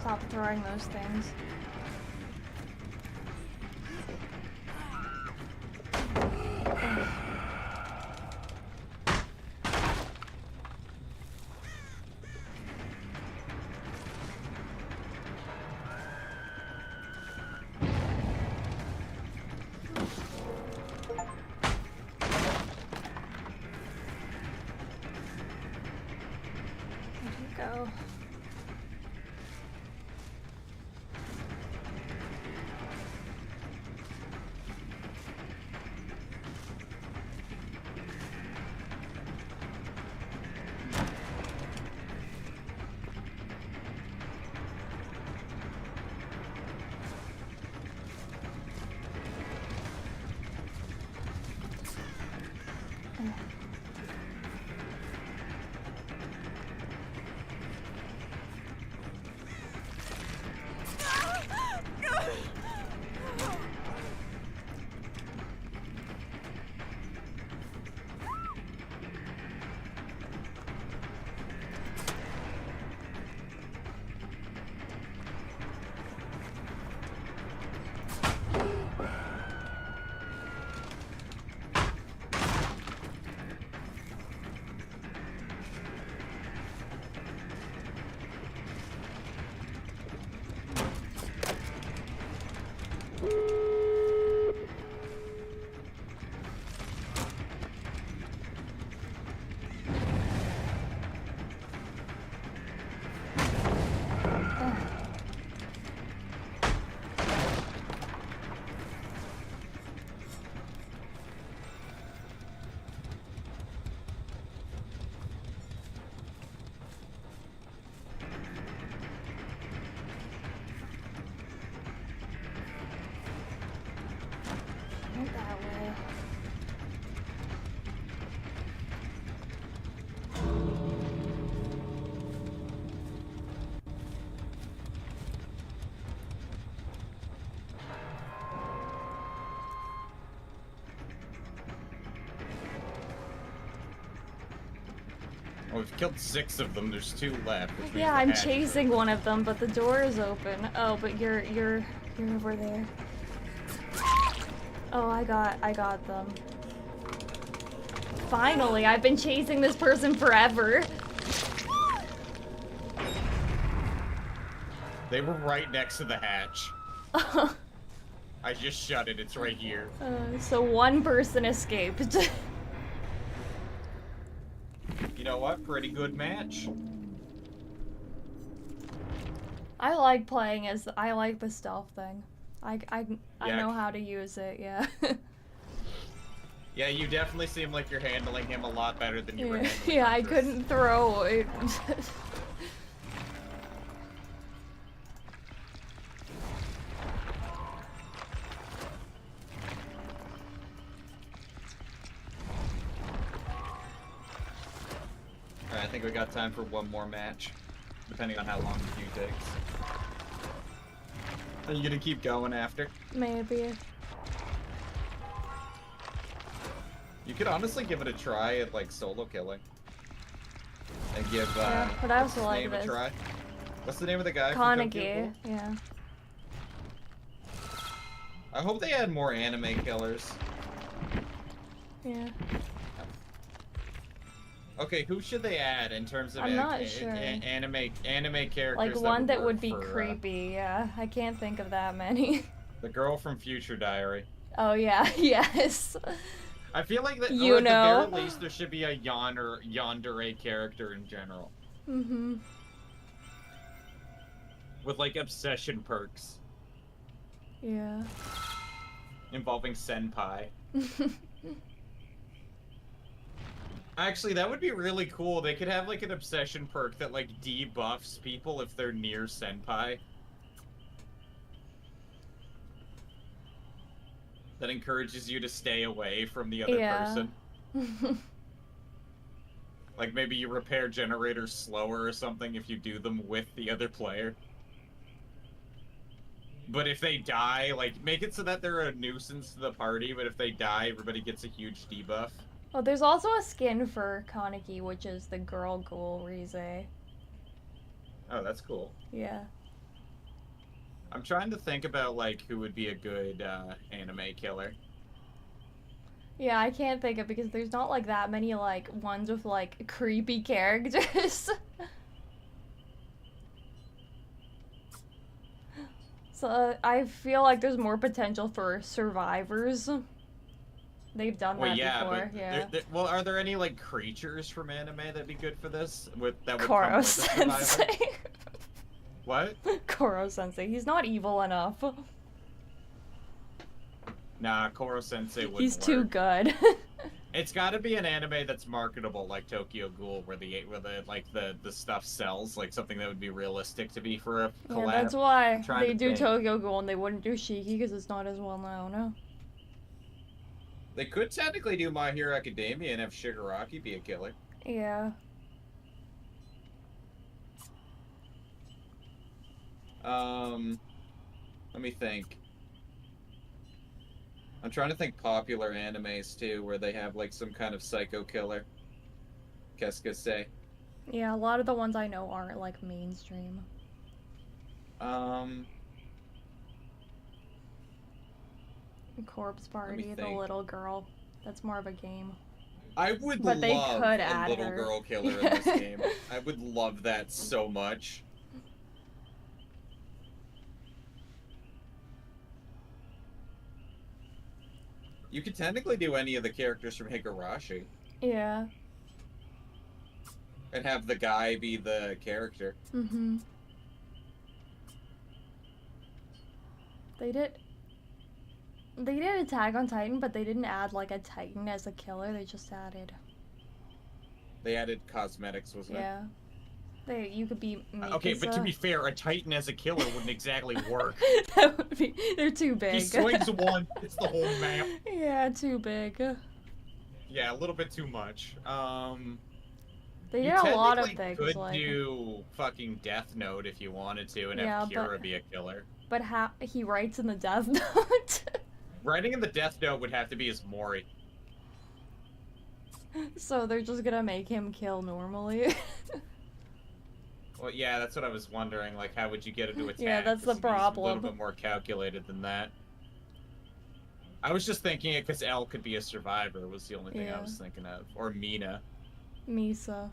Stop throwing those things. Go. Oh, we've killed 6 of them. There's 2 left. Which means Yeah, the I'm hatch is chasing open. one of them, but the door is open. Oh, but you're over there. Oh, I got them. Finally, I've been chasing this person forever. They were right next to the hatch. I just shut it. It's right here. So one person escaped. You know what? Pretty good match. I like playing as I like the stealth thing. I Yeah. know how to use it. Yeah. Yeah, you definitely seem like you're handling him a lot better than you were handling Yeah, I Huntress. couldn't throw it. Alright, I think we got time for one more match. Depending on how long the queue takes. Are you gonna keep going after? Maybe. You could honestly give it a try at like solo killing. And give Yeah, but I what's also his like name this. a try. What's the name of the guy from Tokyo Kaneki, Ghoul? yeah. I hope they add more anime killers. Yeah. Okay, who should they add in terms of I'm not sure. anime characters? Like one that would work be for, creepy, yeah. I can't think of that many. the girl from Future Diary. Oh yeah, yes. I feel like that, You or at know. the very least, there should be a yandere character in general. Mm-hmm. With, like, obsession perks. Yeah. Involving senpai. Actually, that would be really cool. They could have, like, an obsession perk that, like, debuffs people if they're near senpai. That encourages you to stay away from the other person. Like, maybe you repair generators slower or something if you do them with the other player. But if they die, like, make it so that they're a nuisance to the party, but if they die, everybody gets a huge debuff. Oh, there's also a skin for Kaneki, which is the girl ghoul Rize. Oh, that's cool. Yeah. I'm trying to think about, like, who would be a good anime killer. Yeah, I can't think of because there's not like that many like ones with like creepy characters. So I feel like there's more potential for survivors. They've done Well, that yeah, before, but yeah. well, are there any, like, creatures from anime that'd be good for this? That would come Koro with a survivor? Sensei. What? Koro Sensei. He's not evil enough. Nah, Koro Sensei wouldn't He's too work. good. It's got to be an anime that's marketable, like Tokyo Ghoul, where the stuff sells, like something that would be realistic to be for a collab. Yeah, that's why Trying they to do think. Tokyo Ghoul and they wouldn't do Shiki because it's not as well known. They could technically do My Hero Academia and have Shigaraki be a killer. Yeah. Let me think. I'm trying to think popular animes too, where they have like some kind of psycho killer. Qu'est-ce que c'est? Yeah, a lot of the ones I know aren't like mainstream. Corpse Party, the think. little girl. That's more of a game. I would But they love could a add little her. girl killer in this game. I would love that so much. You could technically do any of the characters from Higurashi Yeah. and have the guy be the character. Mm-hmm. They did Attack on Titan, but they didn't add like a Titan as a killer. They just added. They added cosmetics, wasn't Yeah. You could be Mikasa. Okay, but to be fair, a Titan as a killer wouldn't exactly work. That would be. They're too big. He swings one, it's the whole map. Yeah, too big. Yeah, a little bit too much. They You did a lot of technically things could like. do fucking Death Note if you wanted to, and Yeah, have Kira but- be a killer. But he writes in the Death Note. Writing in the Death Note would have to be as Mori. So they're just gonna make him kill normally. Well, yeah, that's what I was wondering. Like, how would you get him to attack? Yeah, that's the 'Cause he's a little problem. bit more calculated than that. I was just thinking it because Elle could be a survivor was the only thing I was thinking of. Or Mina. Misa.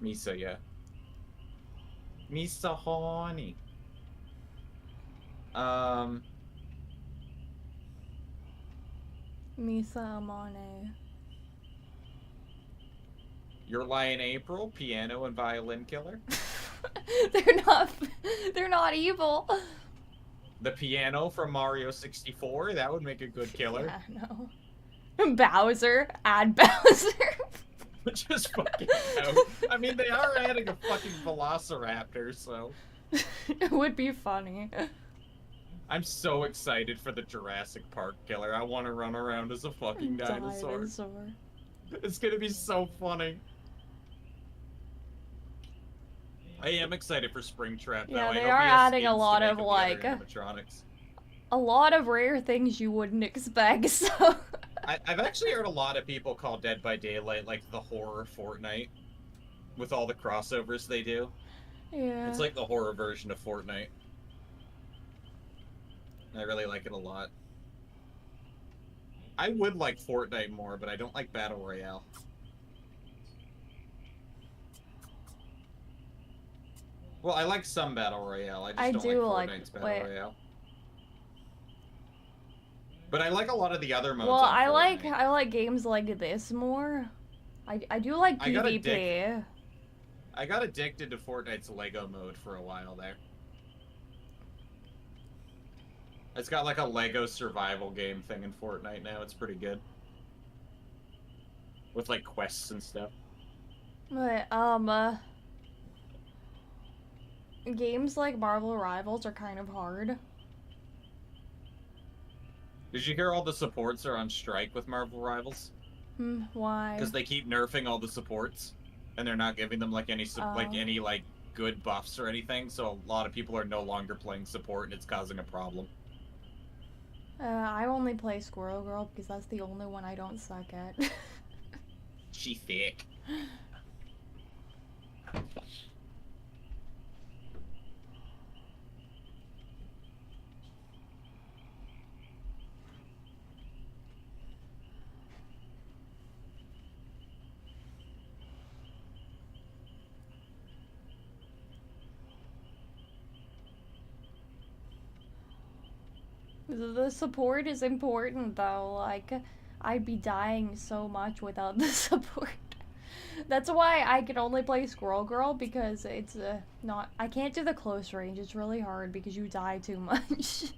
Misa, yeah. Misa honey. Misa Amane. Your Lion April, piano and violin killer. They're not evil. The piano from Mario 64, that would make a good killer. Yeah, no. Bowser, add Bowser. Just fucking out. I mean, they are adding a fucking velociraptor, so. It would be funny. I'm so excited for the Jurassic Park killer. I want to run around as a fucking dinosaur. It's gonna be so funny. I am excited for Springtrap, though. Yeah, they I hope are he has adding a skins lot to of, make like, him better animatronics. a lot of rare things you wouldn't expect, so... I've actually heard a lot of people call Dead by Daylight, like, the horror Fortnite. With all the crossovers they do. Yeah. It's like the horror version of Fortnite. I really like it a lot. I would like Fortnite more, but I don't like Battle Royale. Well, I like some Battle Royale. I just don't like Fortnite's Battle Royale. But I like a lot of the other modes. Well, on I Fortnite. like games like this more. I do like PvP. I got addicted to Fortnite's Lego mode for a while there. It's got like a Lego survival game thing in Fortnite now. It's pretty good. With like quests and stuff. But, games like Marvel Rivals are kind of hard. Did you hear all the supports are on strike with Marvel Rivals? Why? Because they keep nerfing all the supports, and they're not giving them like any good buffs or anything. So a lot of people are no longer playing support, and it's causing a problem. I only play Squirrel Girl because that's the only one I don't suck at. She thick. The support is important though, like, I'd be dying so much without the support. That's why I can only play Squirrel Girl, because it's not, I can't do the close range, it's really hard because you die too much.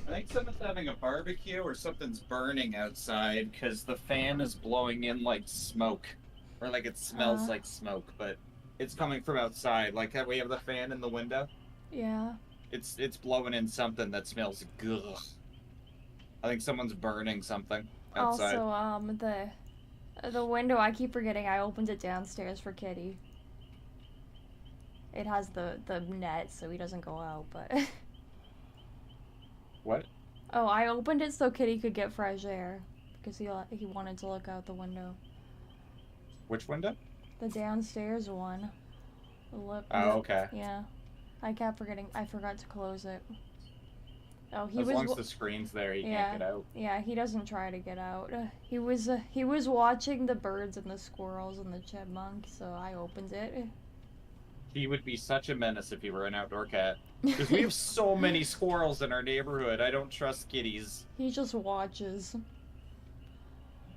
I think someone's having a barbecue or something's burning outside because the fan is blowing in like smoke. Or like it smells like smoke, but it's coming from outside. Like how we have the fan in the window? Yeah. It's blowing in something that smells good. I think someone's burning something outside. Also, the window, I keep forgetting I opened it downstairs for Kitty. It has the net so he doesn't go out, but... What? Oh, I opened it so Kitty could get fresh air. Because he wanted to look out the window. Which window? The downstairs one. Oh, okay. Yeah. I kept forgetting. I forgot to close it. Oh, as long as the screen's there, he can't get out. Yeah, he doesn't try to get out. He was watching the birds and the squirrels and the chipmunk, so I opened it. He would be such a menace if he were an outdoor cat. Because we have so many squirrels in our neighborhood. I don't trust kitties. He just watches.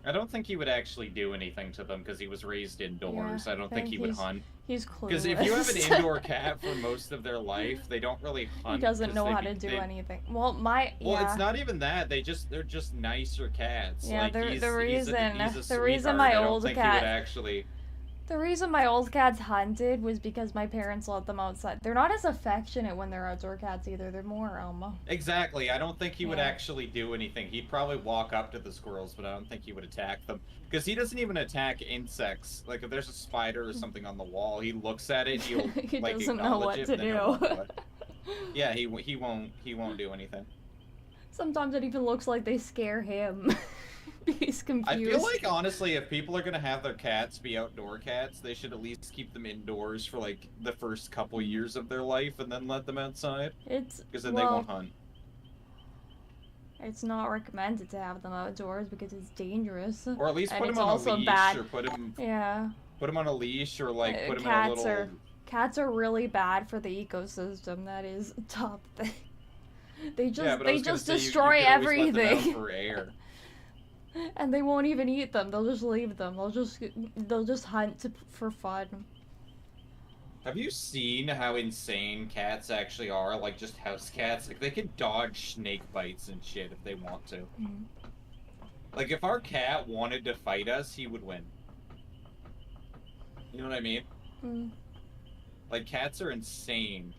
I don't think he would actually do anything to them because he was raised indoors. Yeah, I don't think he would hunt. He's clueless. Because if you have an indoor cat for most of their life, they don't really hunt. He doesn't know how to do anything. Well, it's not even that. They're just nicer cats. Yeah, like, the reason reason my old cat. cat Would actually... The reason my old cats hunted was because my parents let them outside. They're not as affectionate when they're outdoor cats either. They're more Exactly. I don't think he would actually do anything. He'd probably walk up to the squirrels, but I don't think he would attack them. Because he doesn't even attack insects. Like, if there's a spider or something on the wall, he looks at it, he'll, he like, doesn't know what to do. Yeah, he won't do anything. Sometimes it even looks like they scare him. He's confused. I feel like, honestly, if people are gonna have their cats be outdoor cats, they should at least keep them indoors for, like, the first couple years of their life and then let them outside. Because then they won't hunt. It's not recommended to have them outdoors because it's dangerous. Or at least put them on a leash, or put them on a leash, or, like, put them in a little... Cats are really bad for the ecosystem. That is top thing. They just destroy everything. Let them out for air. And they won't even eat them. They'll just leave them. They'll just hunt for fun. Have you seen how insane cats actually are? Like, just house cats? Like, they can dodge snake bites and shit if they want to. Mm. Like, if our cat wanted to fight us, he would win. You know what I mean? Mm. Like, cats are insane.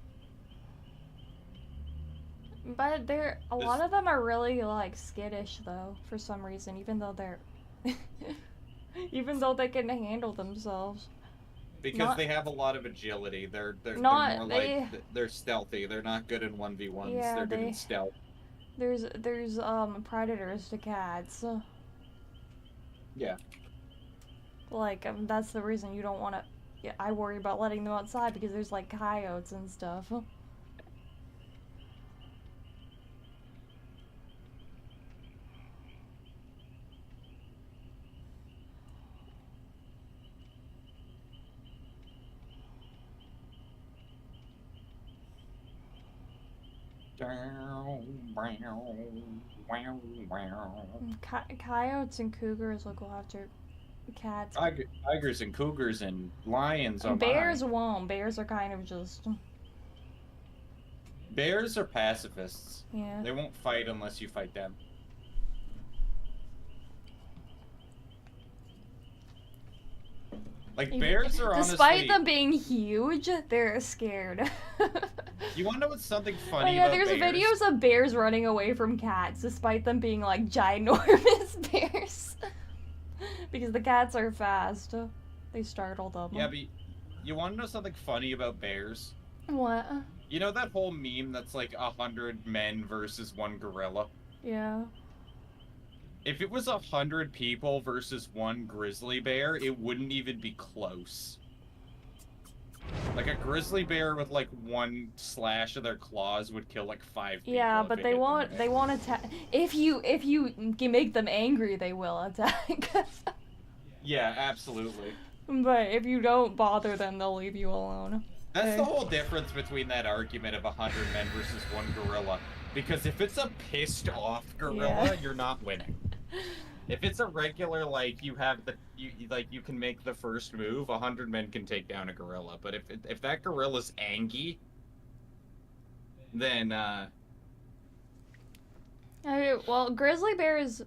But a lot of them are really, like, skittish, though, for some reason, even though they're... even though they can handle themselves. Because they have a lot of agility. They're more like... They're stealthy. They're not good in 1v1s. Yeah, they're good in stealth. There's predators to cats. Yeah. Like, that's the reason you don't want to... Yeah, I worry about letting them outside because there's, like, coyotes and stuff. Coyotes and cougars will go after cats. Tigers and cougars and lions. And bears won't. Bears are kind of just... Bears are pacifists. Yeah. They won't fight unless you fight them. Like, bears are honestly... Despite them being huge, they're scared. You want to know what's something funny about there's bears? Videos of bears running away from cats, despite them being, like, ginormous bears. Because the cats are fast. They startle them. Yeah, but you want to know something funny about bears? What? You know that whole meme that's like 100 men versus 1 gorilla? Yeah. If it was 100 people versus 1 grizzly bear, it wouldn't even be close. Like, a grizzly bear with, like, 1 slash of their claws would kill, like, 5 people. Yeah, but they won't attack. If you can make them angry, they will attack. Yeah, absolutely. But if you don't bother them, they'll leave you alone. That's the whole difference between that argument of 100 men versus 1 gorilla. Because if it's a pissed off gorilla, you're not winning. If it's a regular, like, you can make the first move, 100 men can take down a gorilla. But if that gorilla's angry, then, well, grizzly bears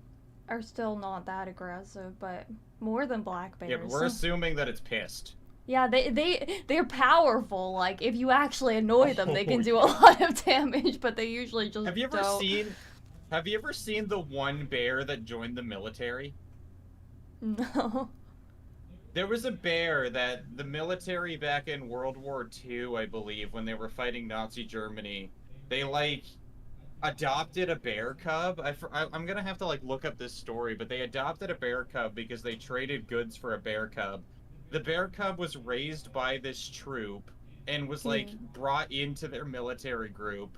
are still not that aggressive, but more than black bears. Yeah, but we're assuming that it's pissed. Yeah, they're powerful. Like, if you actually annoy them, they can do a lot of damage, but they usually just Have you ever seen the one bear that joined the military? No. There was a bear that the military back in World War II, I believe, when they were fighting Nazi Germany, they, like, adopted a bear cub. I'm gonna have to, like, look up this story, but they adopted a bear cub because they traded goods for a bear cub. The bear cub was raised by this troop and was, like, brought into their military group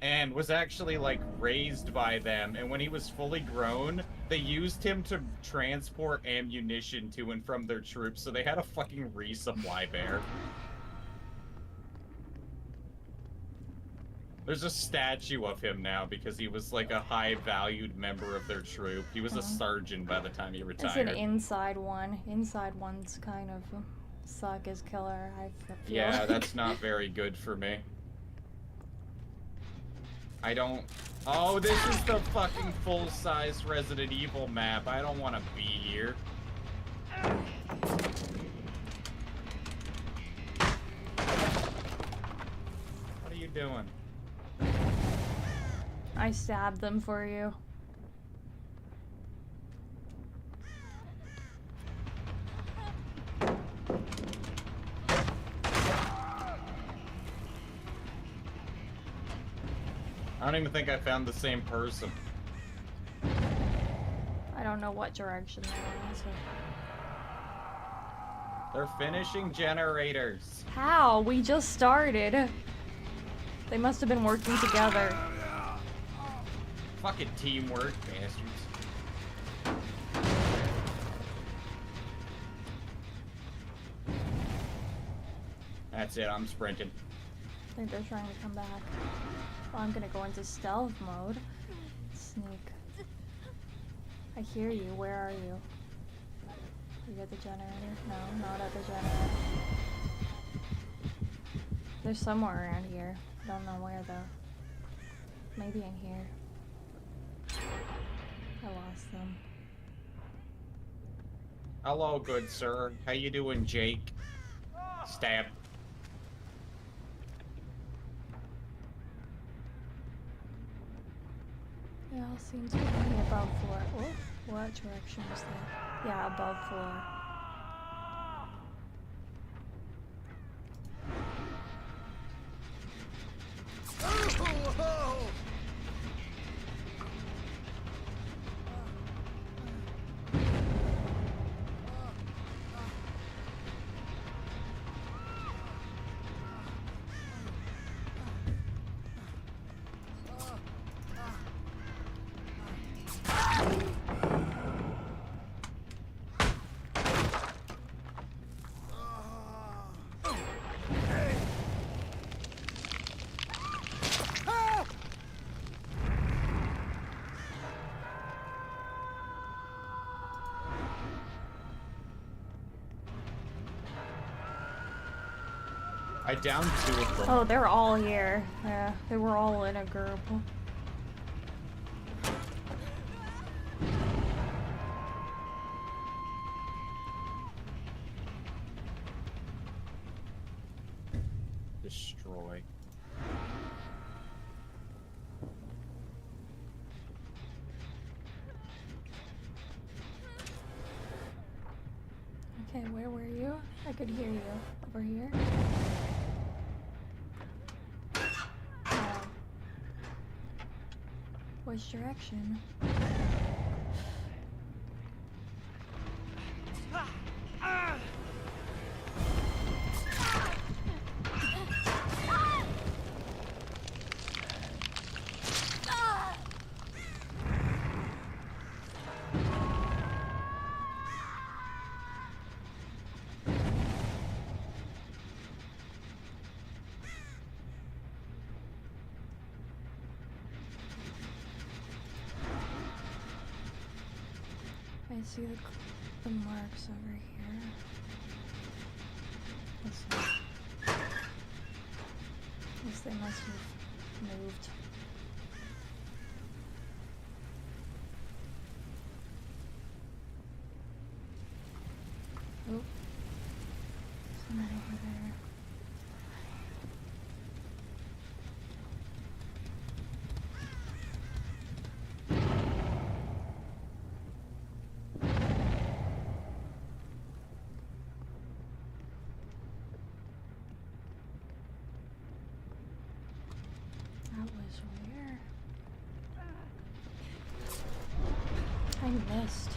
and was actually, like, raised by them. And when he was fully grown, they used him to transport ammunition to and from their troops, so they had a fucking resupply bear. There's a statue of him now because he was, like, a high-valued member of their troop. He was a sergeant by the time he retired. It's an inside one. Inside ones kind of suck as killer, I feel. Yeah, that's not very good for me. I don't... Oh, this is the fucking full-size Resident Evil map. I don't want to be here. What are you doing? I stabbed them for you. I don't even think I found the same person. I don't don't know what direction they're in, so... They're finishing generators. How? We just started. They must have been working together. Fucking teamwork, bastards. That's it, I'm sprinting. I think they're trying to come back. Well, I'm gonna go into stealth mode. Sneak. I hear you. Where are you? You at the generator? No, not at the generator. They're somewhere around here. Don't know where though. Maybe in here. I lost them. Hello, good sir. How you doing, Jake? Stab. They all seem to be above floor. Oh, what direction was that? Yeah, above floor. I downed 2 of them. Oh, they're all here. Yeah, they were all in a group. Destroy. Okay, where were you? I could hear you. Over here? Which direction? I see the marks over here. Guess they must have moved. Oh, someone over there. That was weird. I missed.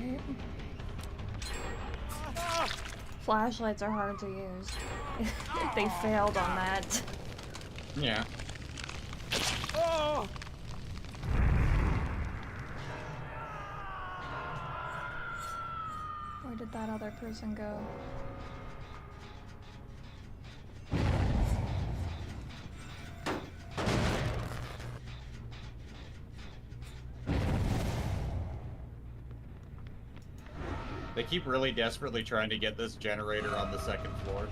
Right. Flashlights are hard to use. They failed on that. Yeah. Where did that other person go? They keep really desperately trying to get this generator on the second floor.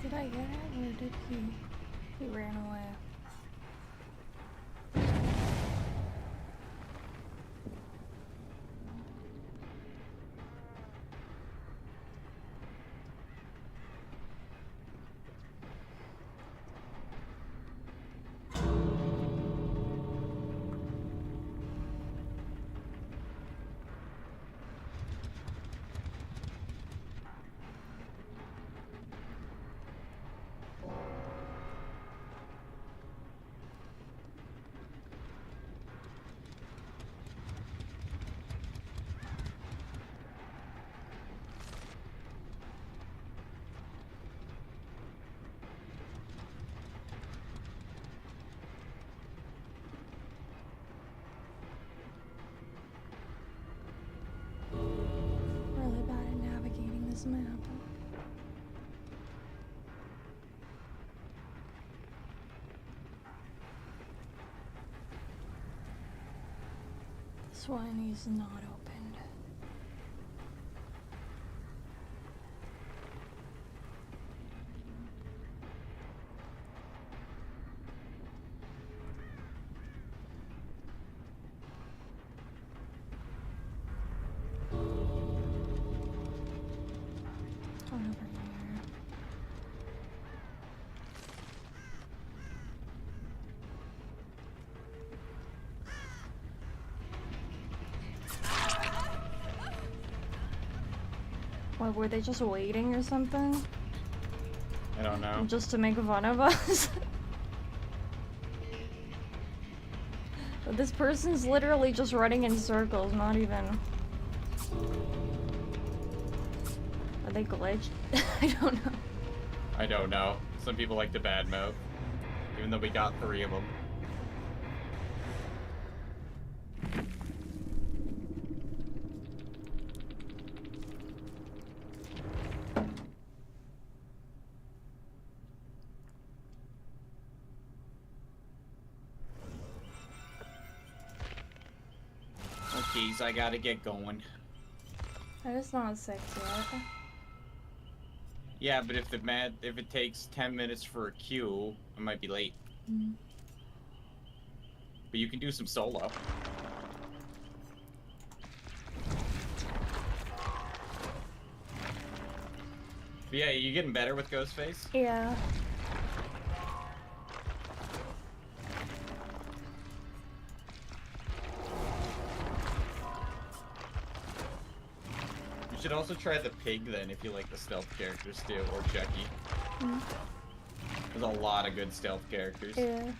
Did I get it, or did he ran away? Really bad at navigating this map. This one is not opened. One over here. What, were they just waiting or something? I don't know. Just to make fun of us? But this person's literally just running in circles, not even... Are they glitched? I don't know. I don't know. Some people like to badmouth, even though we got 3 of them. Okay, so I gotta get going. That is not 6 yet. Yeah, but if it takes 10 minutes for a queue, I might be late. Mm. But you can do some solo. But yeah, you getting better with Ghostface? Yeah. You should also try the pig then if you like the stealth characters too, or Chucky. Mm. There's a lot of good stealth characters. Yeah.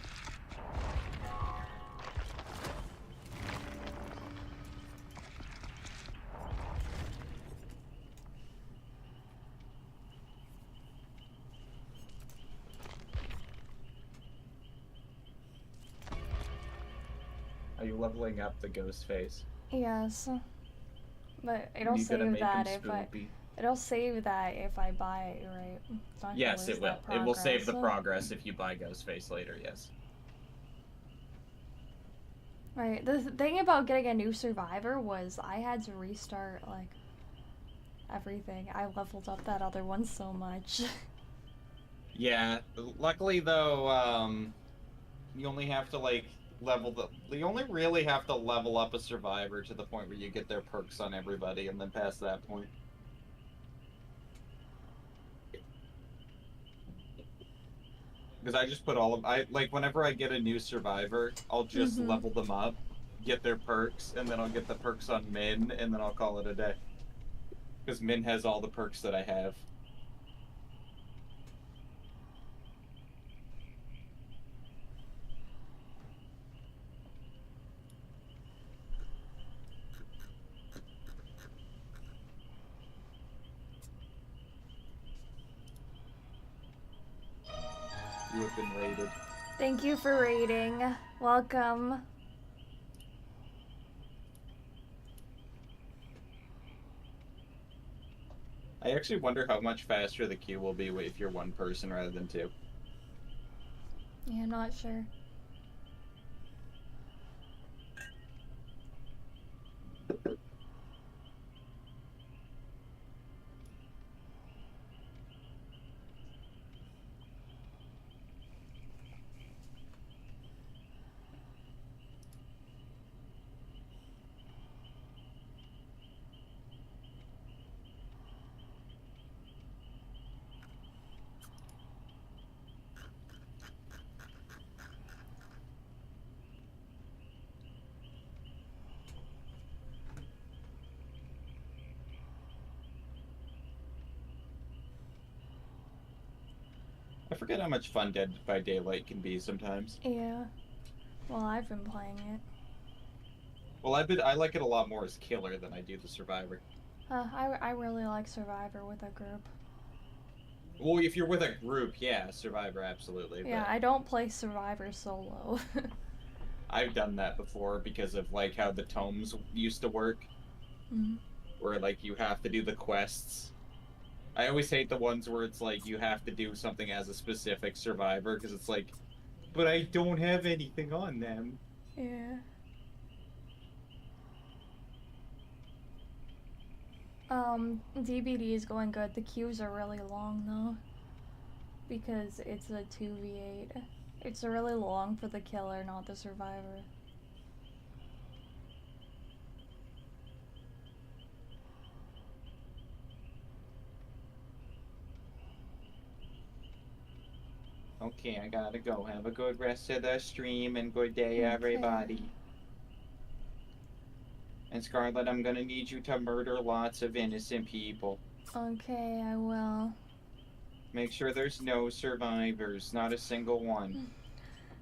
Are you leveling up the ghost face? Yes. But it'll You gonna save make him that if I... spoopy? It'll save that if I buy it, right? It's not gonna Yes, lose it will. that It will save the progress. progress if you buy Ghostface later, yes. Right, the thing about getting a new survivor was I had to restart, like, everything. I leveled up that other one so much. Yeah, luckily though, you only have to, like, you only really have to level up a survivor to the point where you get their perks on everybody, and then past that point. Because I just put like, whenever I get a new survivor, I'll just level them up, get their perks, and then I'll get the perks on Min, and then I'll call it a day. Because Min has all the perks that I have. You have been raided. Thank you for raiding. Welcome. I actually wonder how much faster the queue will be if you're one person rather than two. Yeah, not sure. I forget how much fun Dead by Daylight can be sometimes. Yeah. Well, I've been playing it. Well, I like it a lot more as killer than I do the survivor. I really like Survivor with a group. Well, if you're with a group, yeah, survivor, absolutely. Yeah, but I don't play Survivor solo. I've done that before because of, like, how the tomes used to work. Where, like, you have to do the quests. I always hate the ones where it's like you have to do something as a specific survivor because it's like, but I don't have anything on them. Yeah. DBD is going good. The queues are really long though. Because it's a 2v8. It's really long for the killer, not the survivor. Okay, I gotta go. Have a good rest of the stream and good day, everybody. And Scarlet, I'm gonna need you to murder lots of innocent people. Okay, I will. Make sure there's no survivors, not a single one.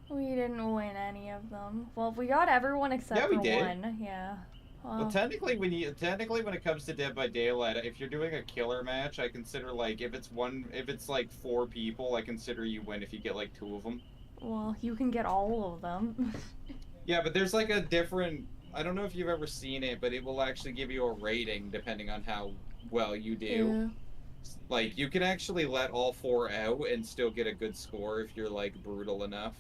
We didn't win any of them. Well, we got everyone except for one. Yeah. Well, technically, when it comes to Dead by Daylight, if you're doing a killer match, I consider, like, if it's like 4 people, I consider you win if you get like 2 of them. Well, you can get all of them. Yeah, but there's like a different. I don't know if you've ever seen it, but it will actually give you a rating depending on how well you do. Yeah. Like, you can actually let all 4 out and still get a good score if you're, like, brutal enough.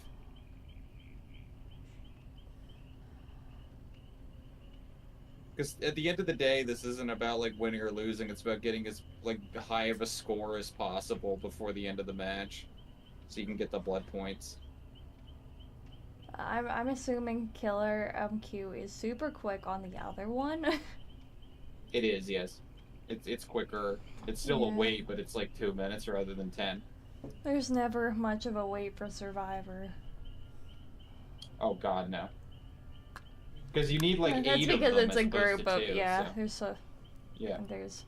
Because at the end of the day, this isn't about, like, winning or losing. It's about getting as, like, high of a score as possible before the end of the match. So you can get the blood points. I'm assuming killer Q is super quick on the other one. It is, yes. It's quicker. It's still a wait, but it's like 2 minutes rather than 10. There's never much of a wait for Survivor. Oh god, no. Because you need like 8 of them. That's because it's a group of, yeah, so. there's a... Yeah. There's...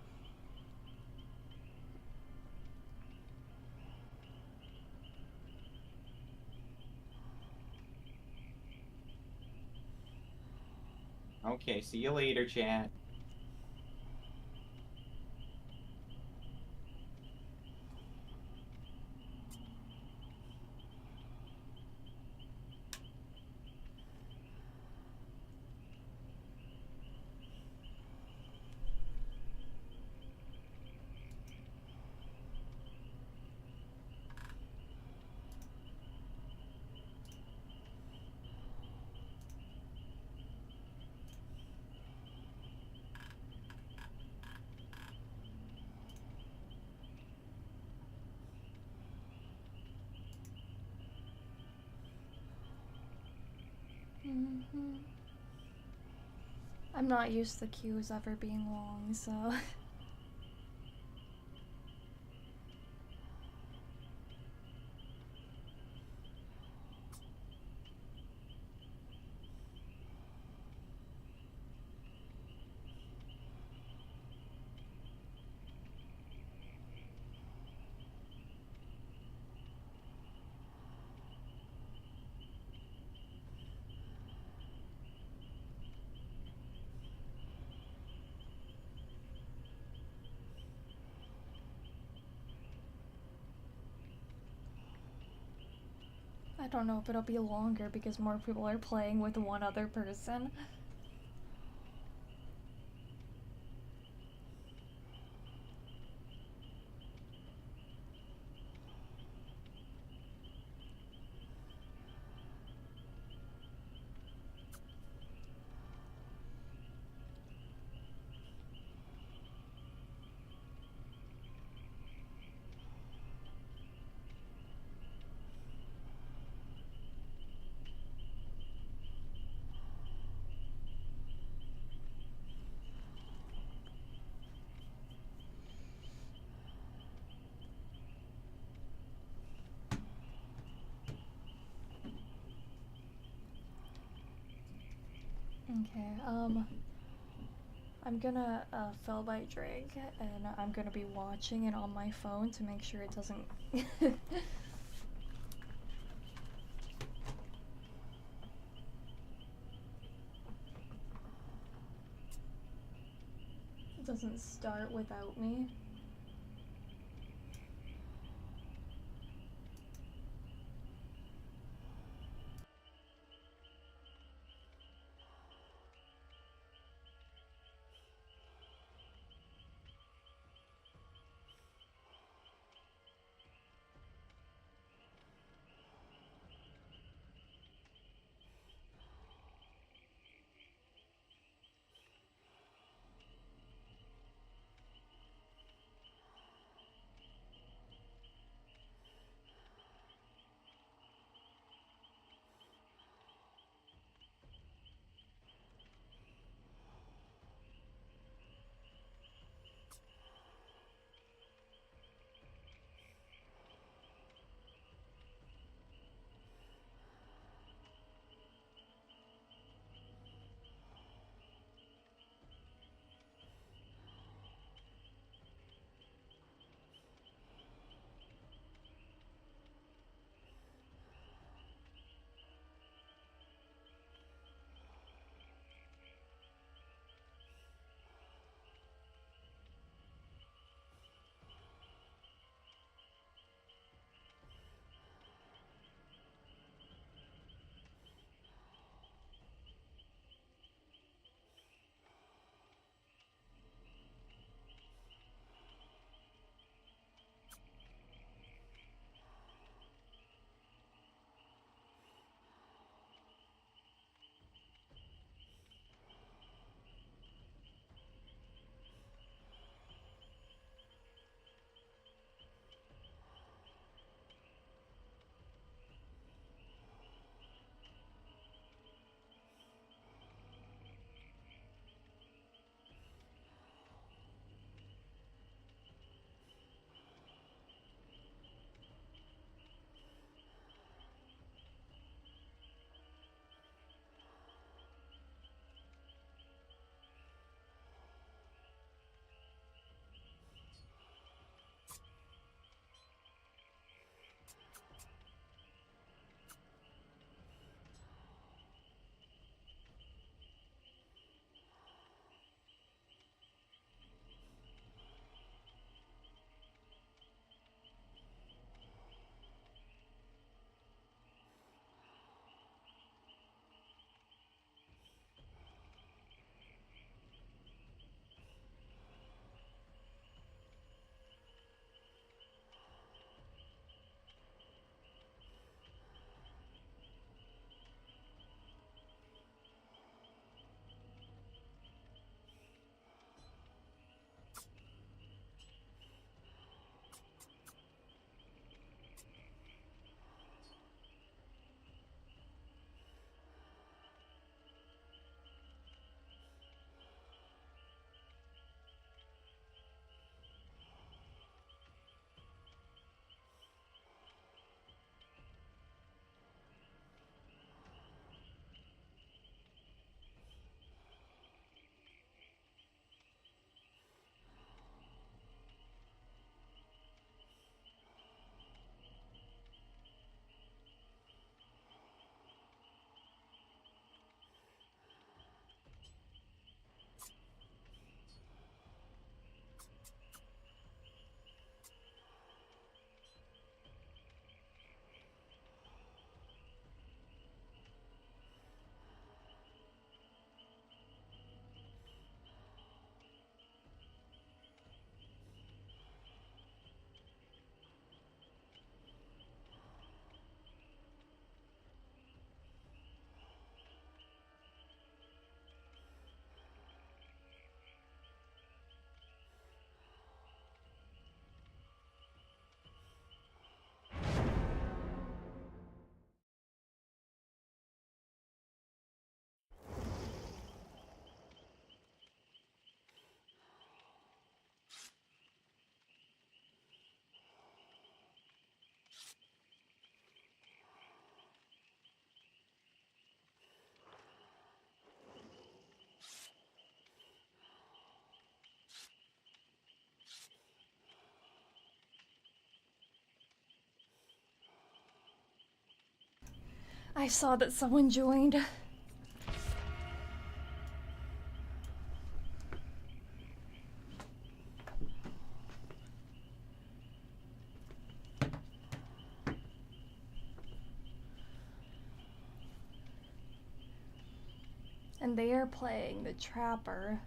Okay, see you later, chat. Hmm. I'm not used to queues ever being long, so... I don't know if it'll be longer because more people are playing with one other person. Okay, I'm gonna fill my drink and I'm gonna be watching it on my phone to make sure it doesn't it doesn't start without me. I saw that someone joined. And they are playing the Trapper.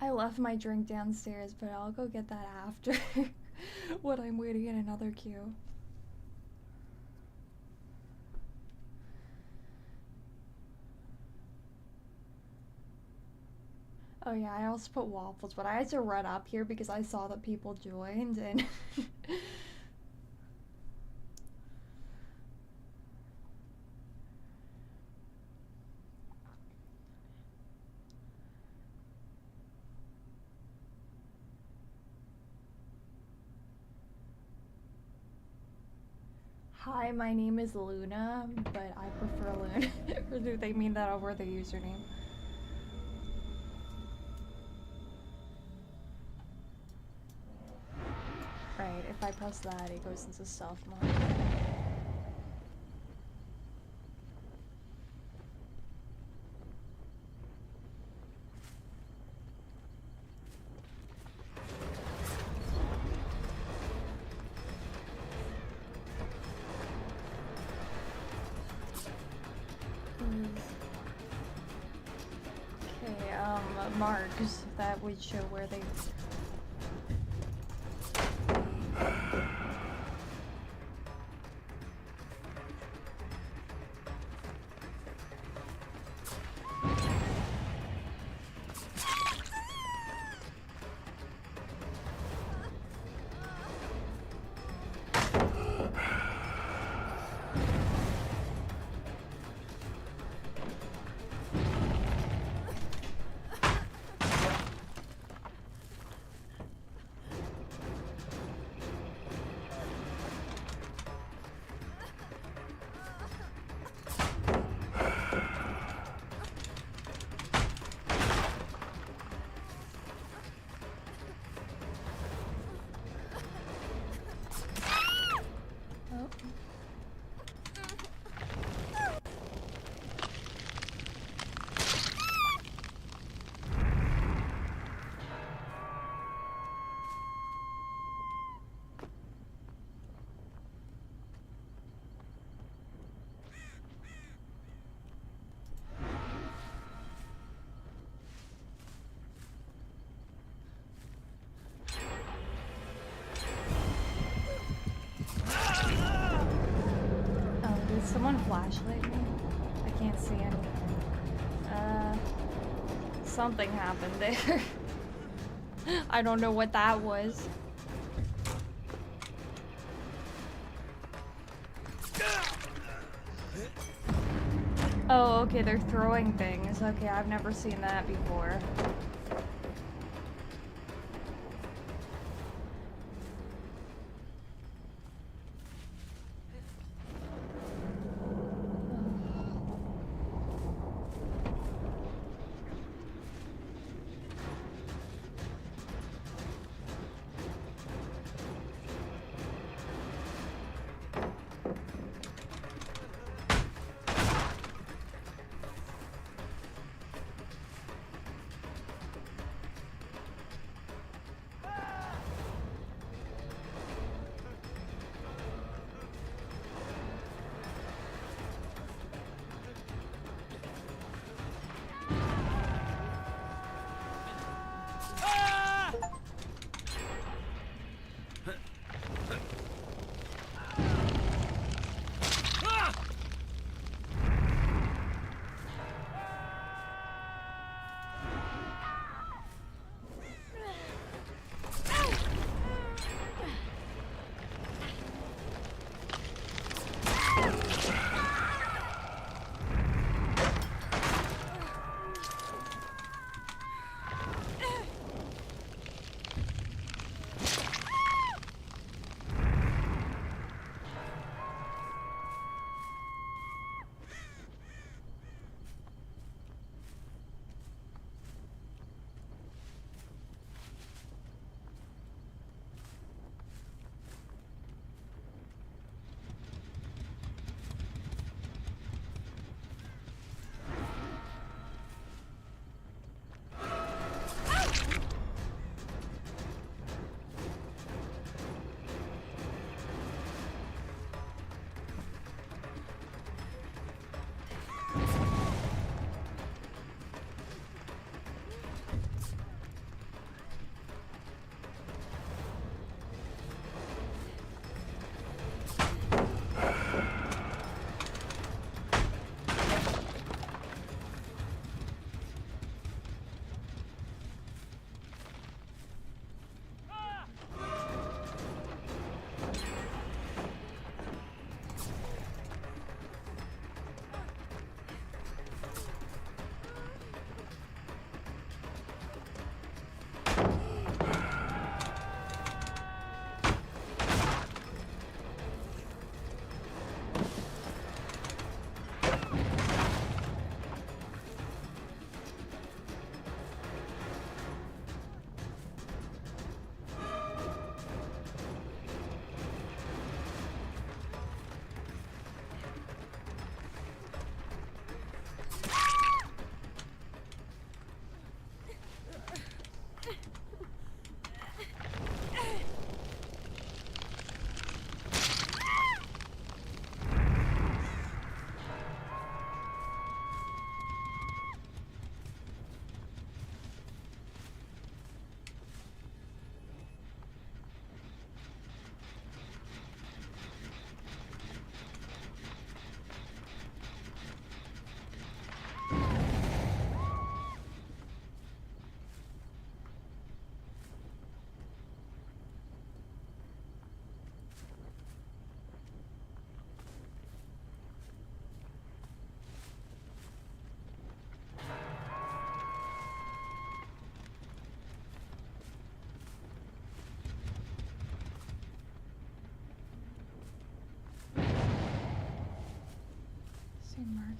I left my drink downstairs, but I'll go get that after when I'm waiting in another queue. Oh yeah, I also put waffles, but I had to run up here because I saw that people joined and Hi, my name is Luna, but I prefer Luna. Or do they mean that over the username? Right, if I press that, it goes into stealth mode. Okay, marks that would show where they... Someone flashlight me? I can't see anything. Something happened there. I don't know what that was. Oh, okay, they're throwing things. Okay, I've never seen that before.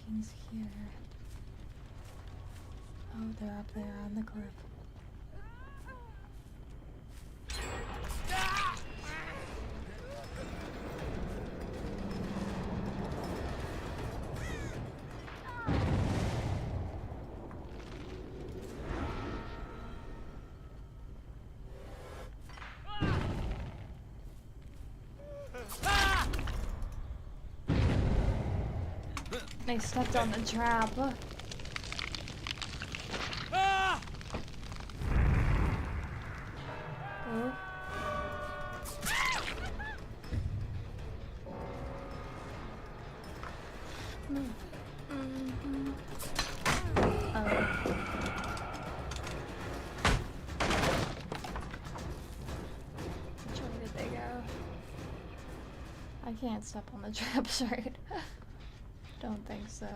markings here. Oh, they're up there on the cliff. I stepped on the trap. Oh. Which way did they go? I can't step on the traps, right? Don't think so.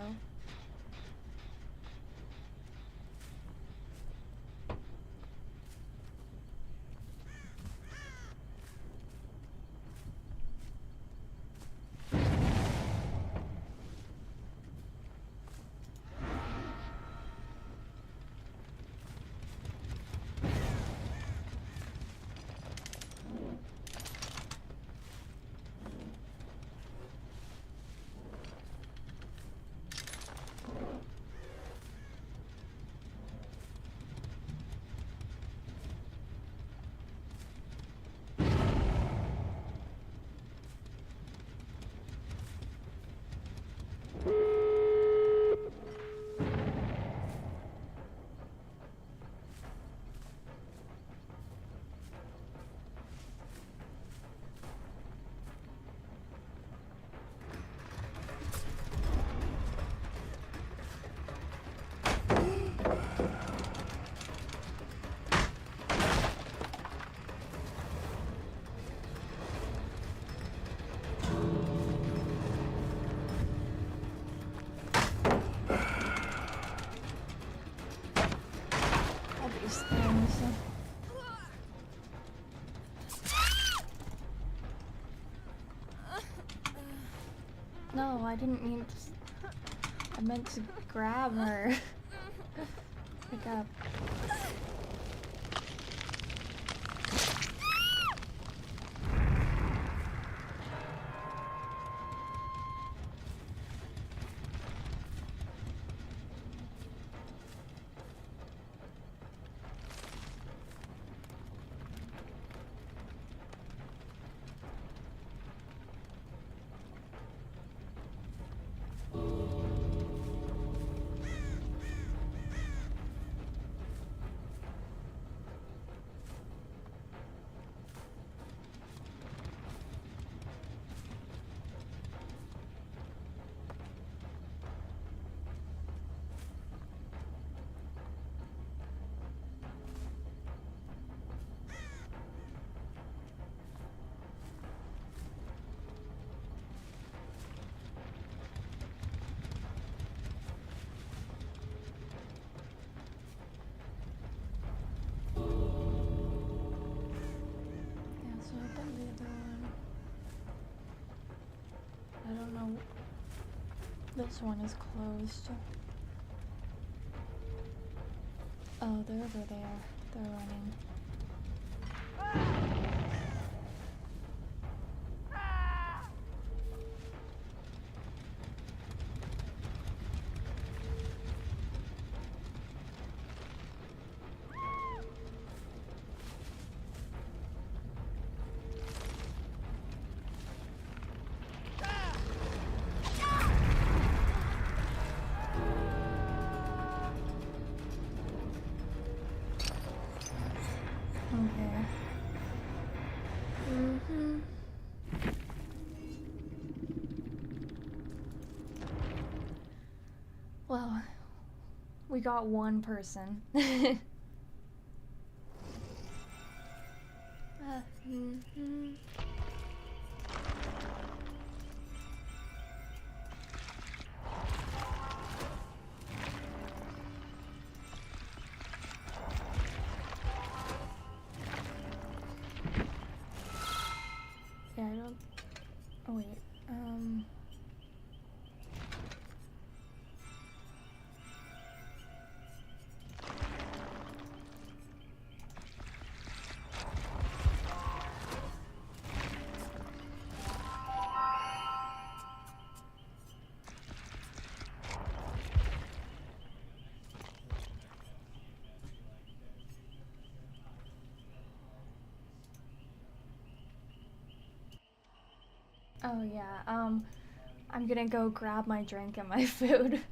No, I didn't mean to. I meant to grab her. Pick up. This one is closed. Oh, they're over there. They're running. Well, we got one person. Yeah, I don't. Oh wait. Oh yeah. I'm gonna go grab my drink and my food.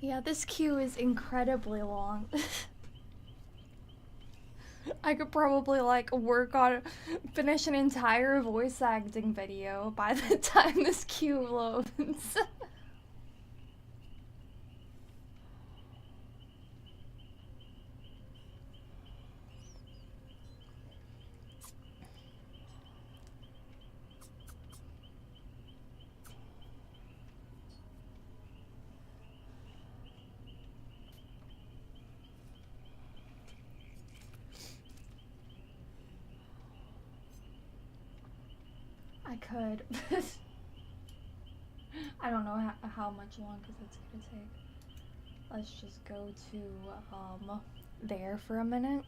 Yeah, this queue is incredibly long. I could probably like finish an entire voice acting video by the time this queue loads. I could. I don't know how much longer it's gonna take. Let's just go to there for a minute.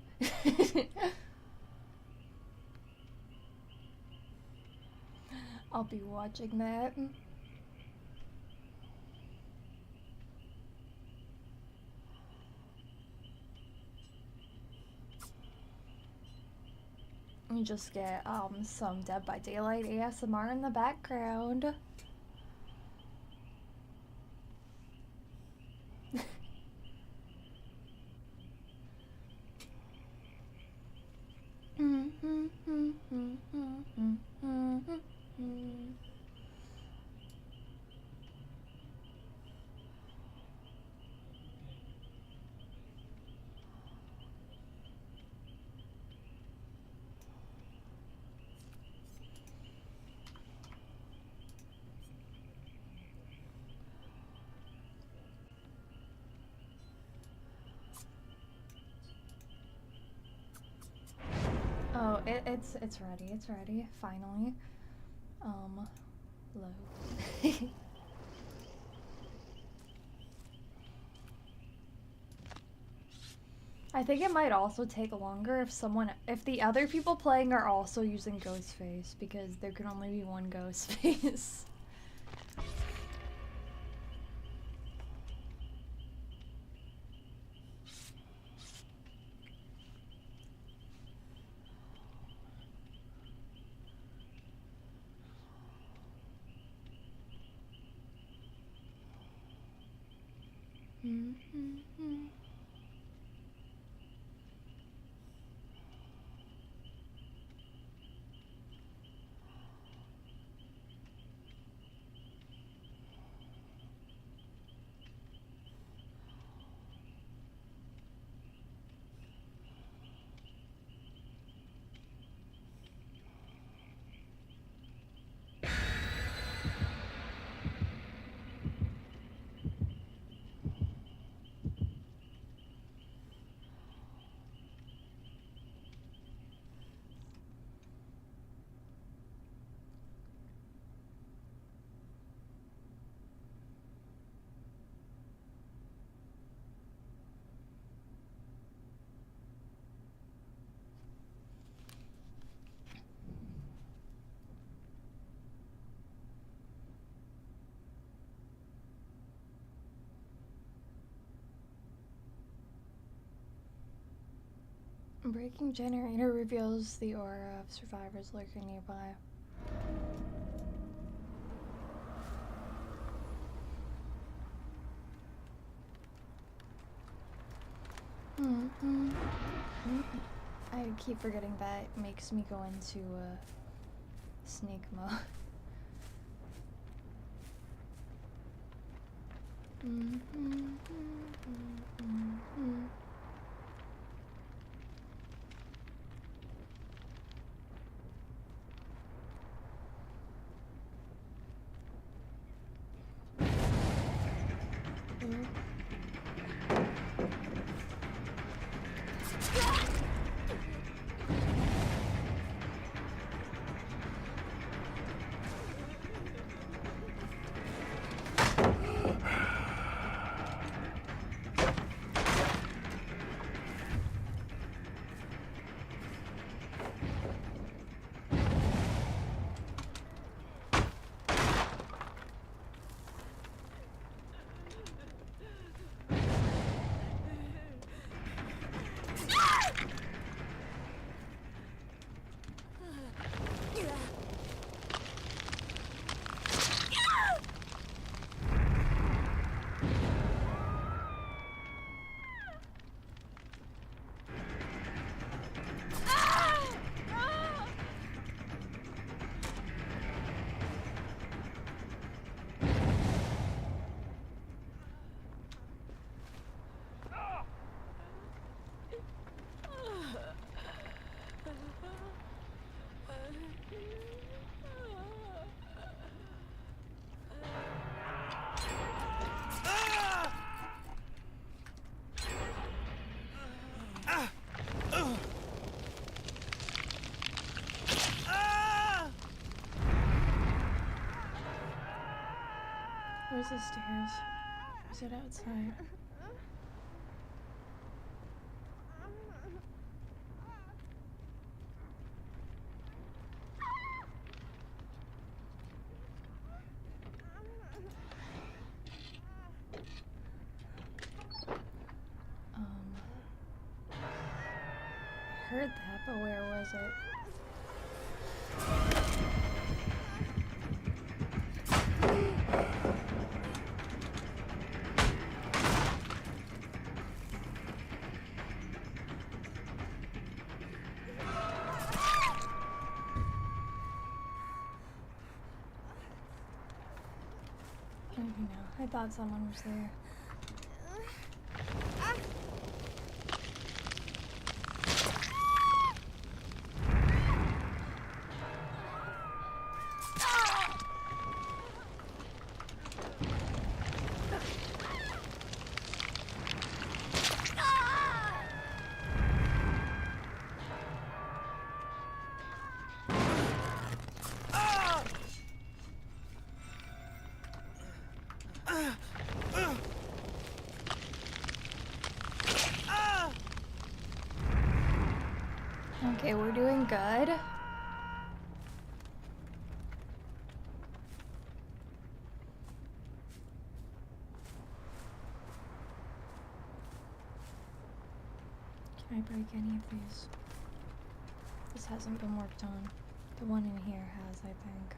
I'll be watching that. You just get some Dead by Daylight ASMR in the background. Oh, it's ready. It's ready. Finally. Load. I think it might also take longer if the other people playing are also using Ghostface, because there can only be one Ghostface. Breaking generator reveals the aura of survivors lurking nearby. I keep forgetting that makes me go into sneak mode. Where's the stairs? Is it outside? I heard that, but where was it? I don't know. I thought someone was there. Okay, we're doing good. Can I break any of these? This hasn't been worked on. The one in here has, I think.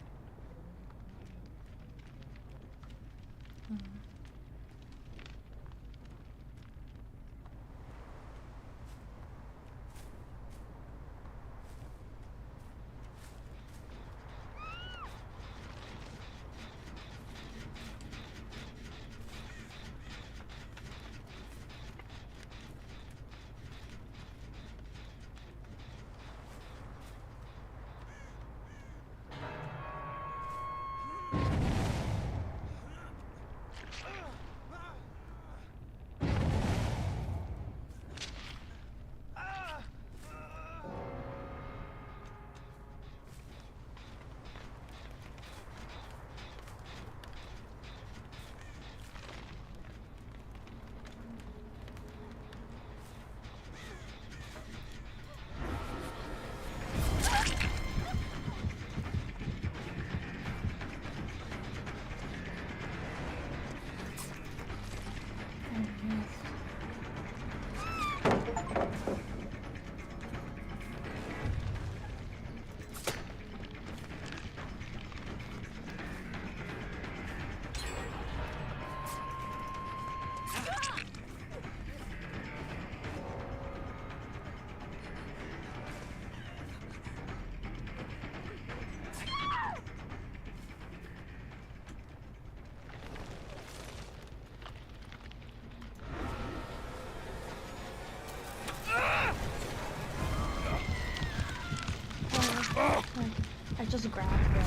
I just grabbed them.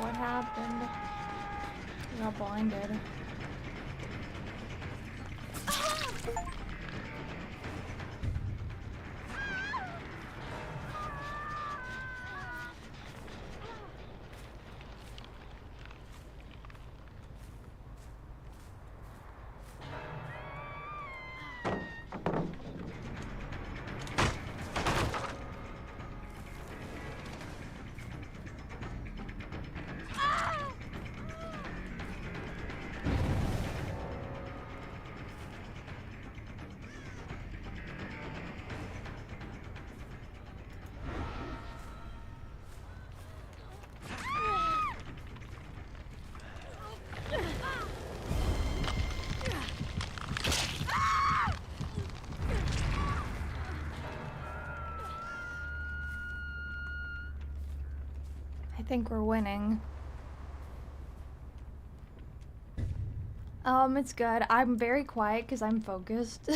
What happened? I got blinded. I think we're winning. It's good. I'm very quiet because I'm focused.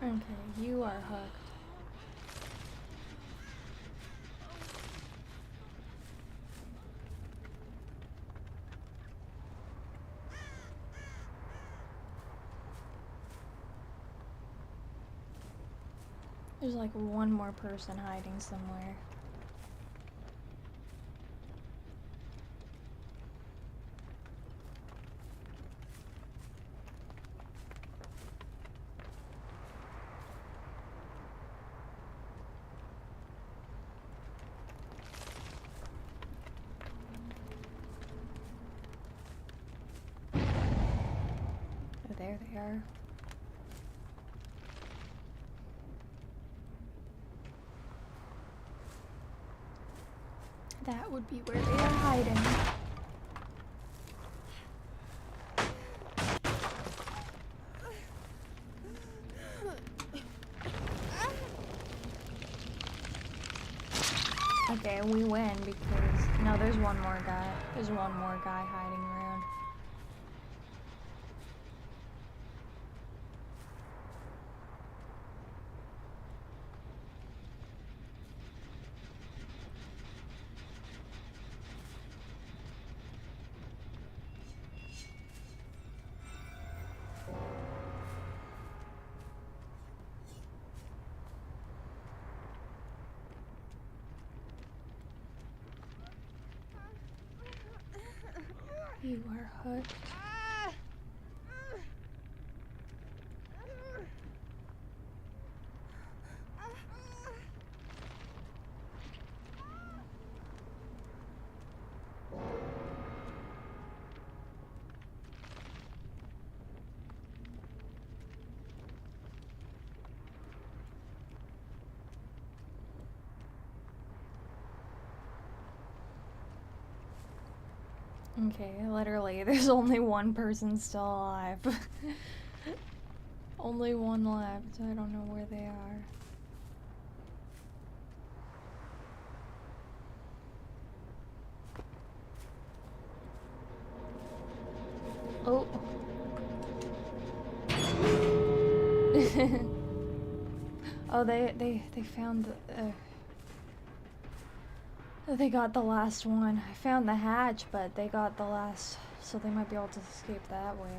Okay, you are hooked. There's like one more person hiding somewhere. Oh, there they are. That would be where they are hiding. Okay, we win because... No, there's one more guy. There's one more guy hiding around. You are hooked. Okay, literally, there's only one person still alive. Only one left. I don't know where they are. Oh. Oh, they found the, they got the last one. I found the hatch, but they got the last, so they might be able to escape that way.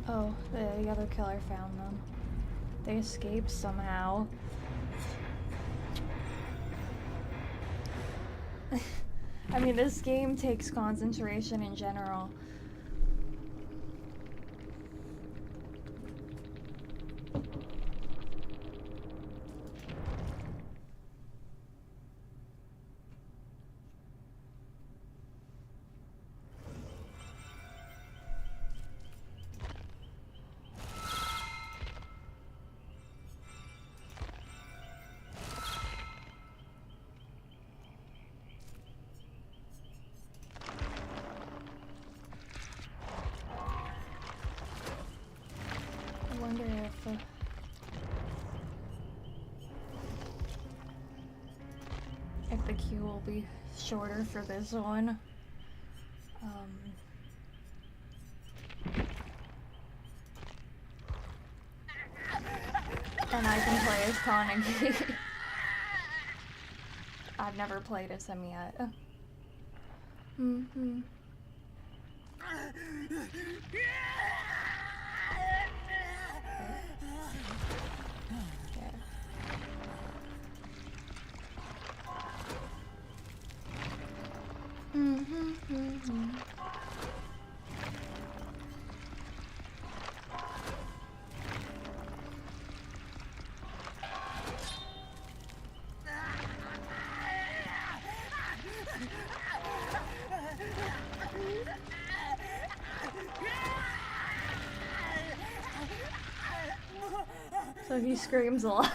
Oh, the other killer found them. They escaped somehow. I mean, this game takes concentration in general. I wonder if the queue will be shorter for this one. And I can play as Carnegie. I've never played as him yet. So he screams a lot.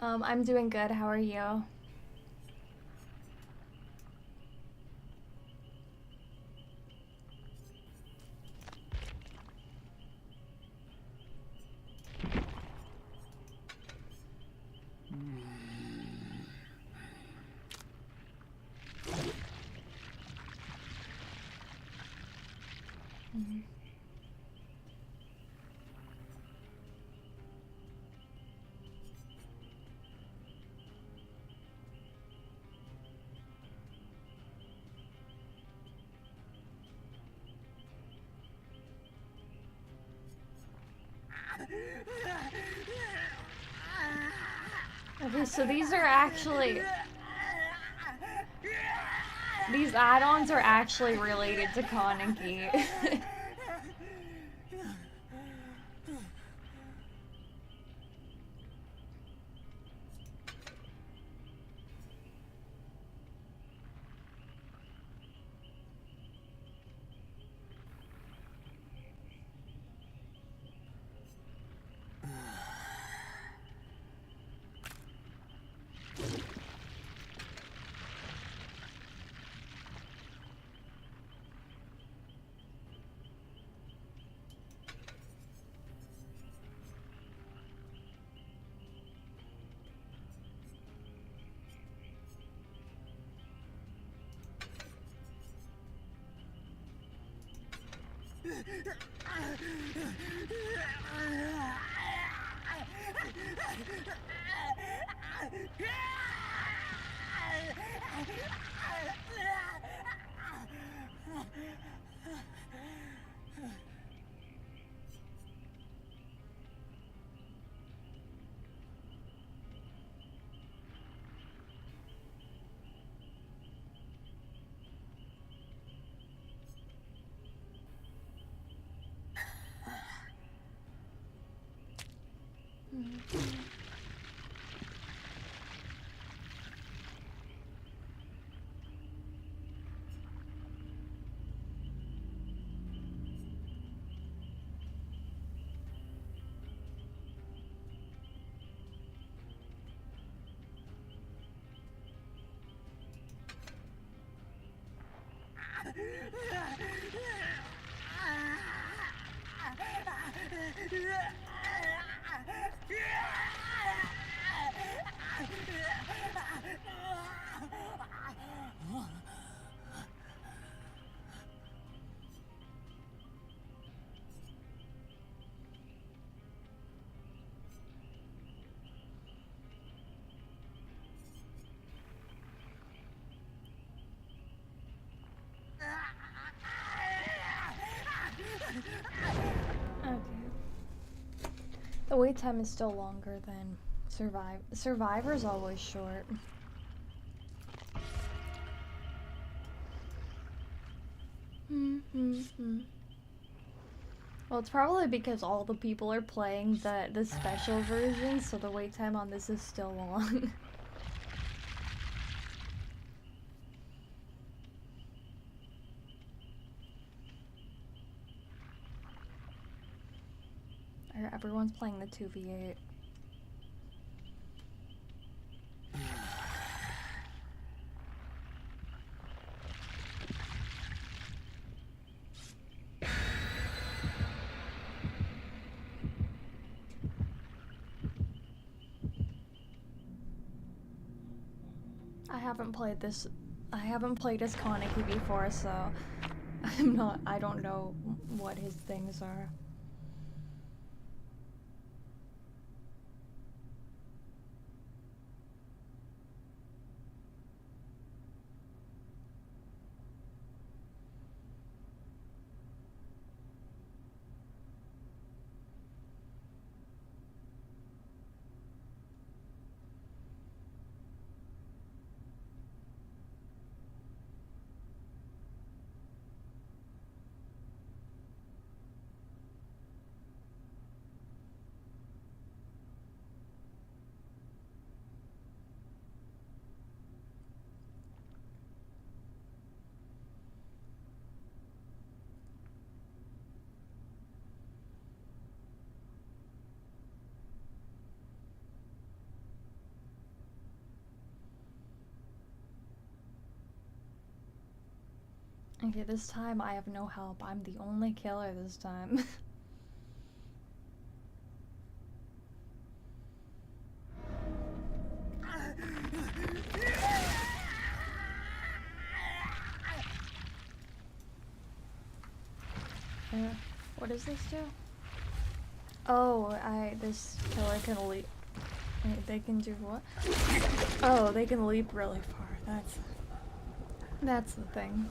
I'm doing good. How are you? Okay, so these are actually... These add-ons are actually related to Kaneki. Okay. The wait time is still longer than Survivor's always short. Well, it's probably because all the people are playing the special version, so the wait time on this is still long. Everyone's playing the 2v8. I haven't played as Kaneki before, so I don't know what his things are. Okay, this time I have no help. I'm the only killer this time. What does this do? Oh, this killer can leap. Wait, they can do what? Oh, they can leap really far. That's the thing.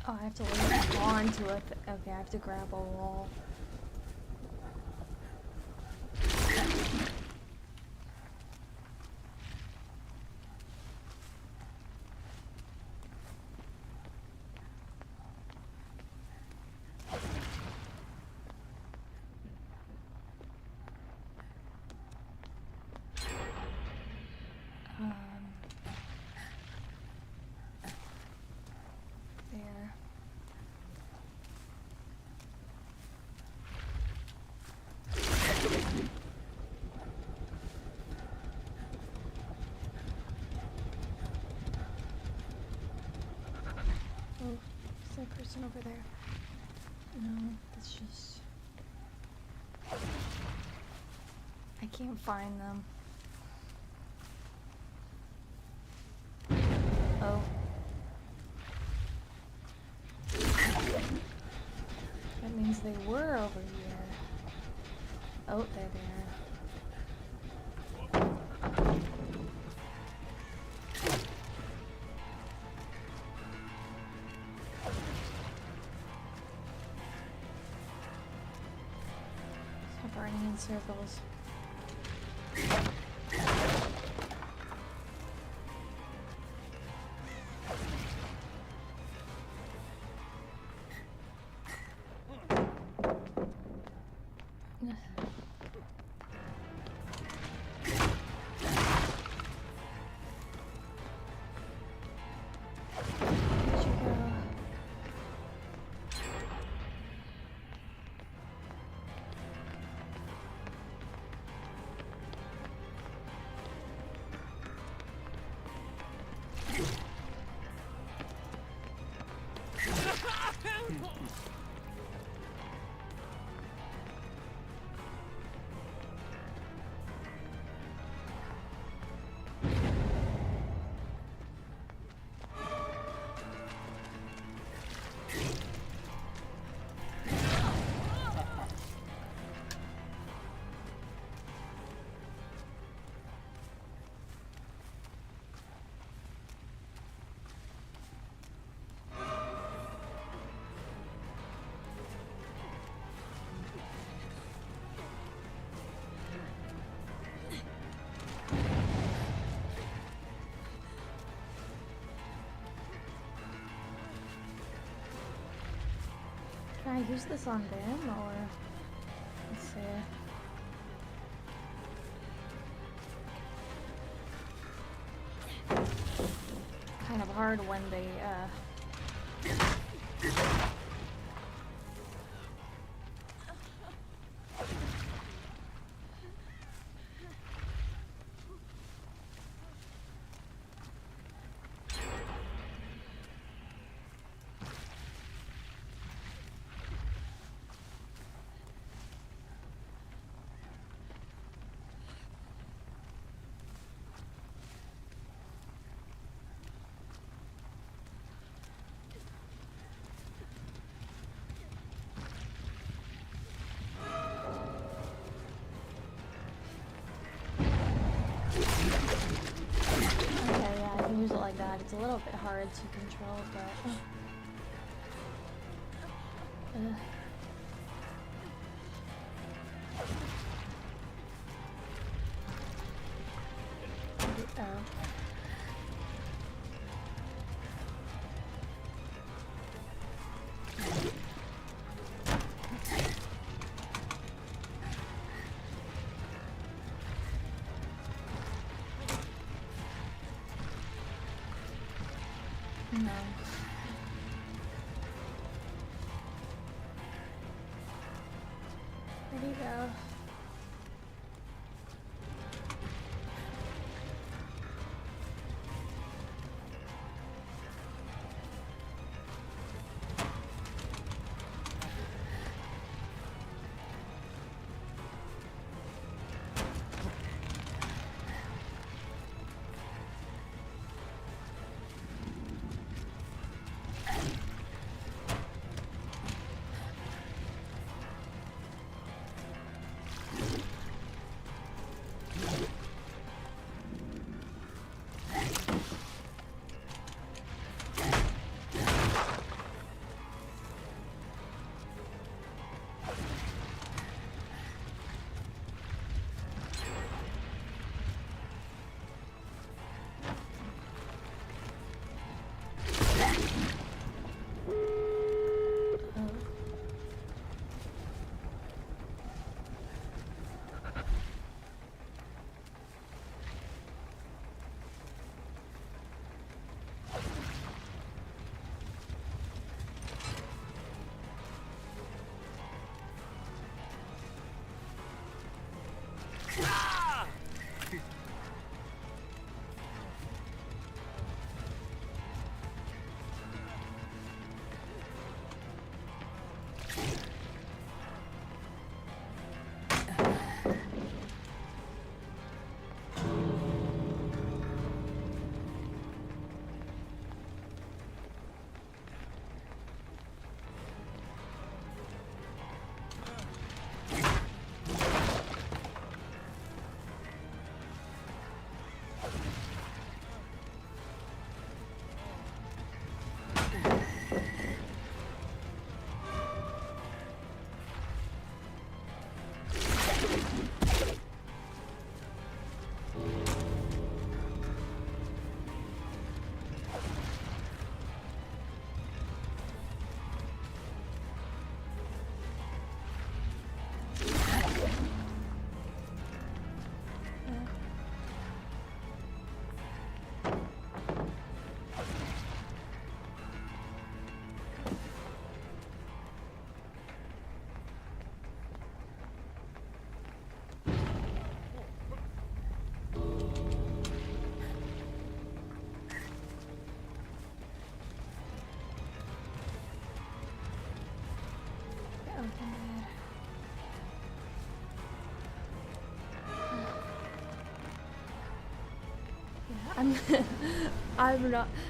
Oh, I have to leap onto it. Okay, I have to grab a wall. There. Oh, is that person over there? No, it's just... I can't find them. Oh. That means they were over here. Oh, they're there. Stop running in circles. Can I use this on them, or... Let's see. Kind of hard when they, use it like that. It's a little bit hard to control, but... Where'd he go?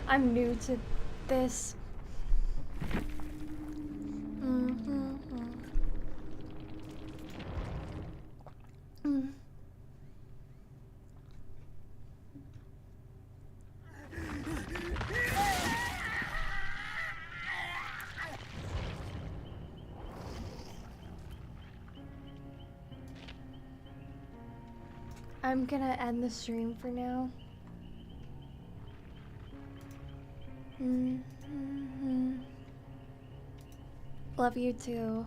I'm new to this. I'm gonna end the stream for now. Love you too.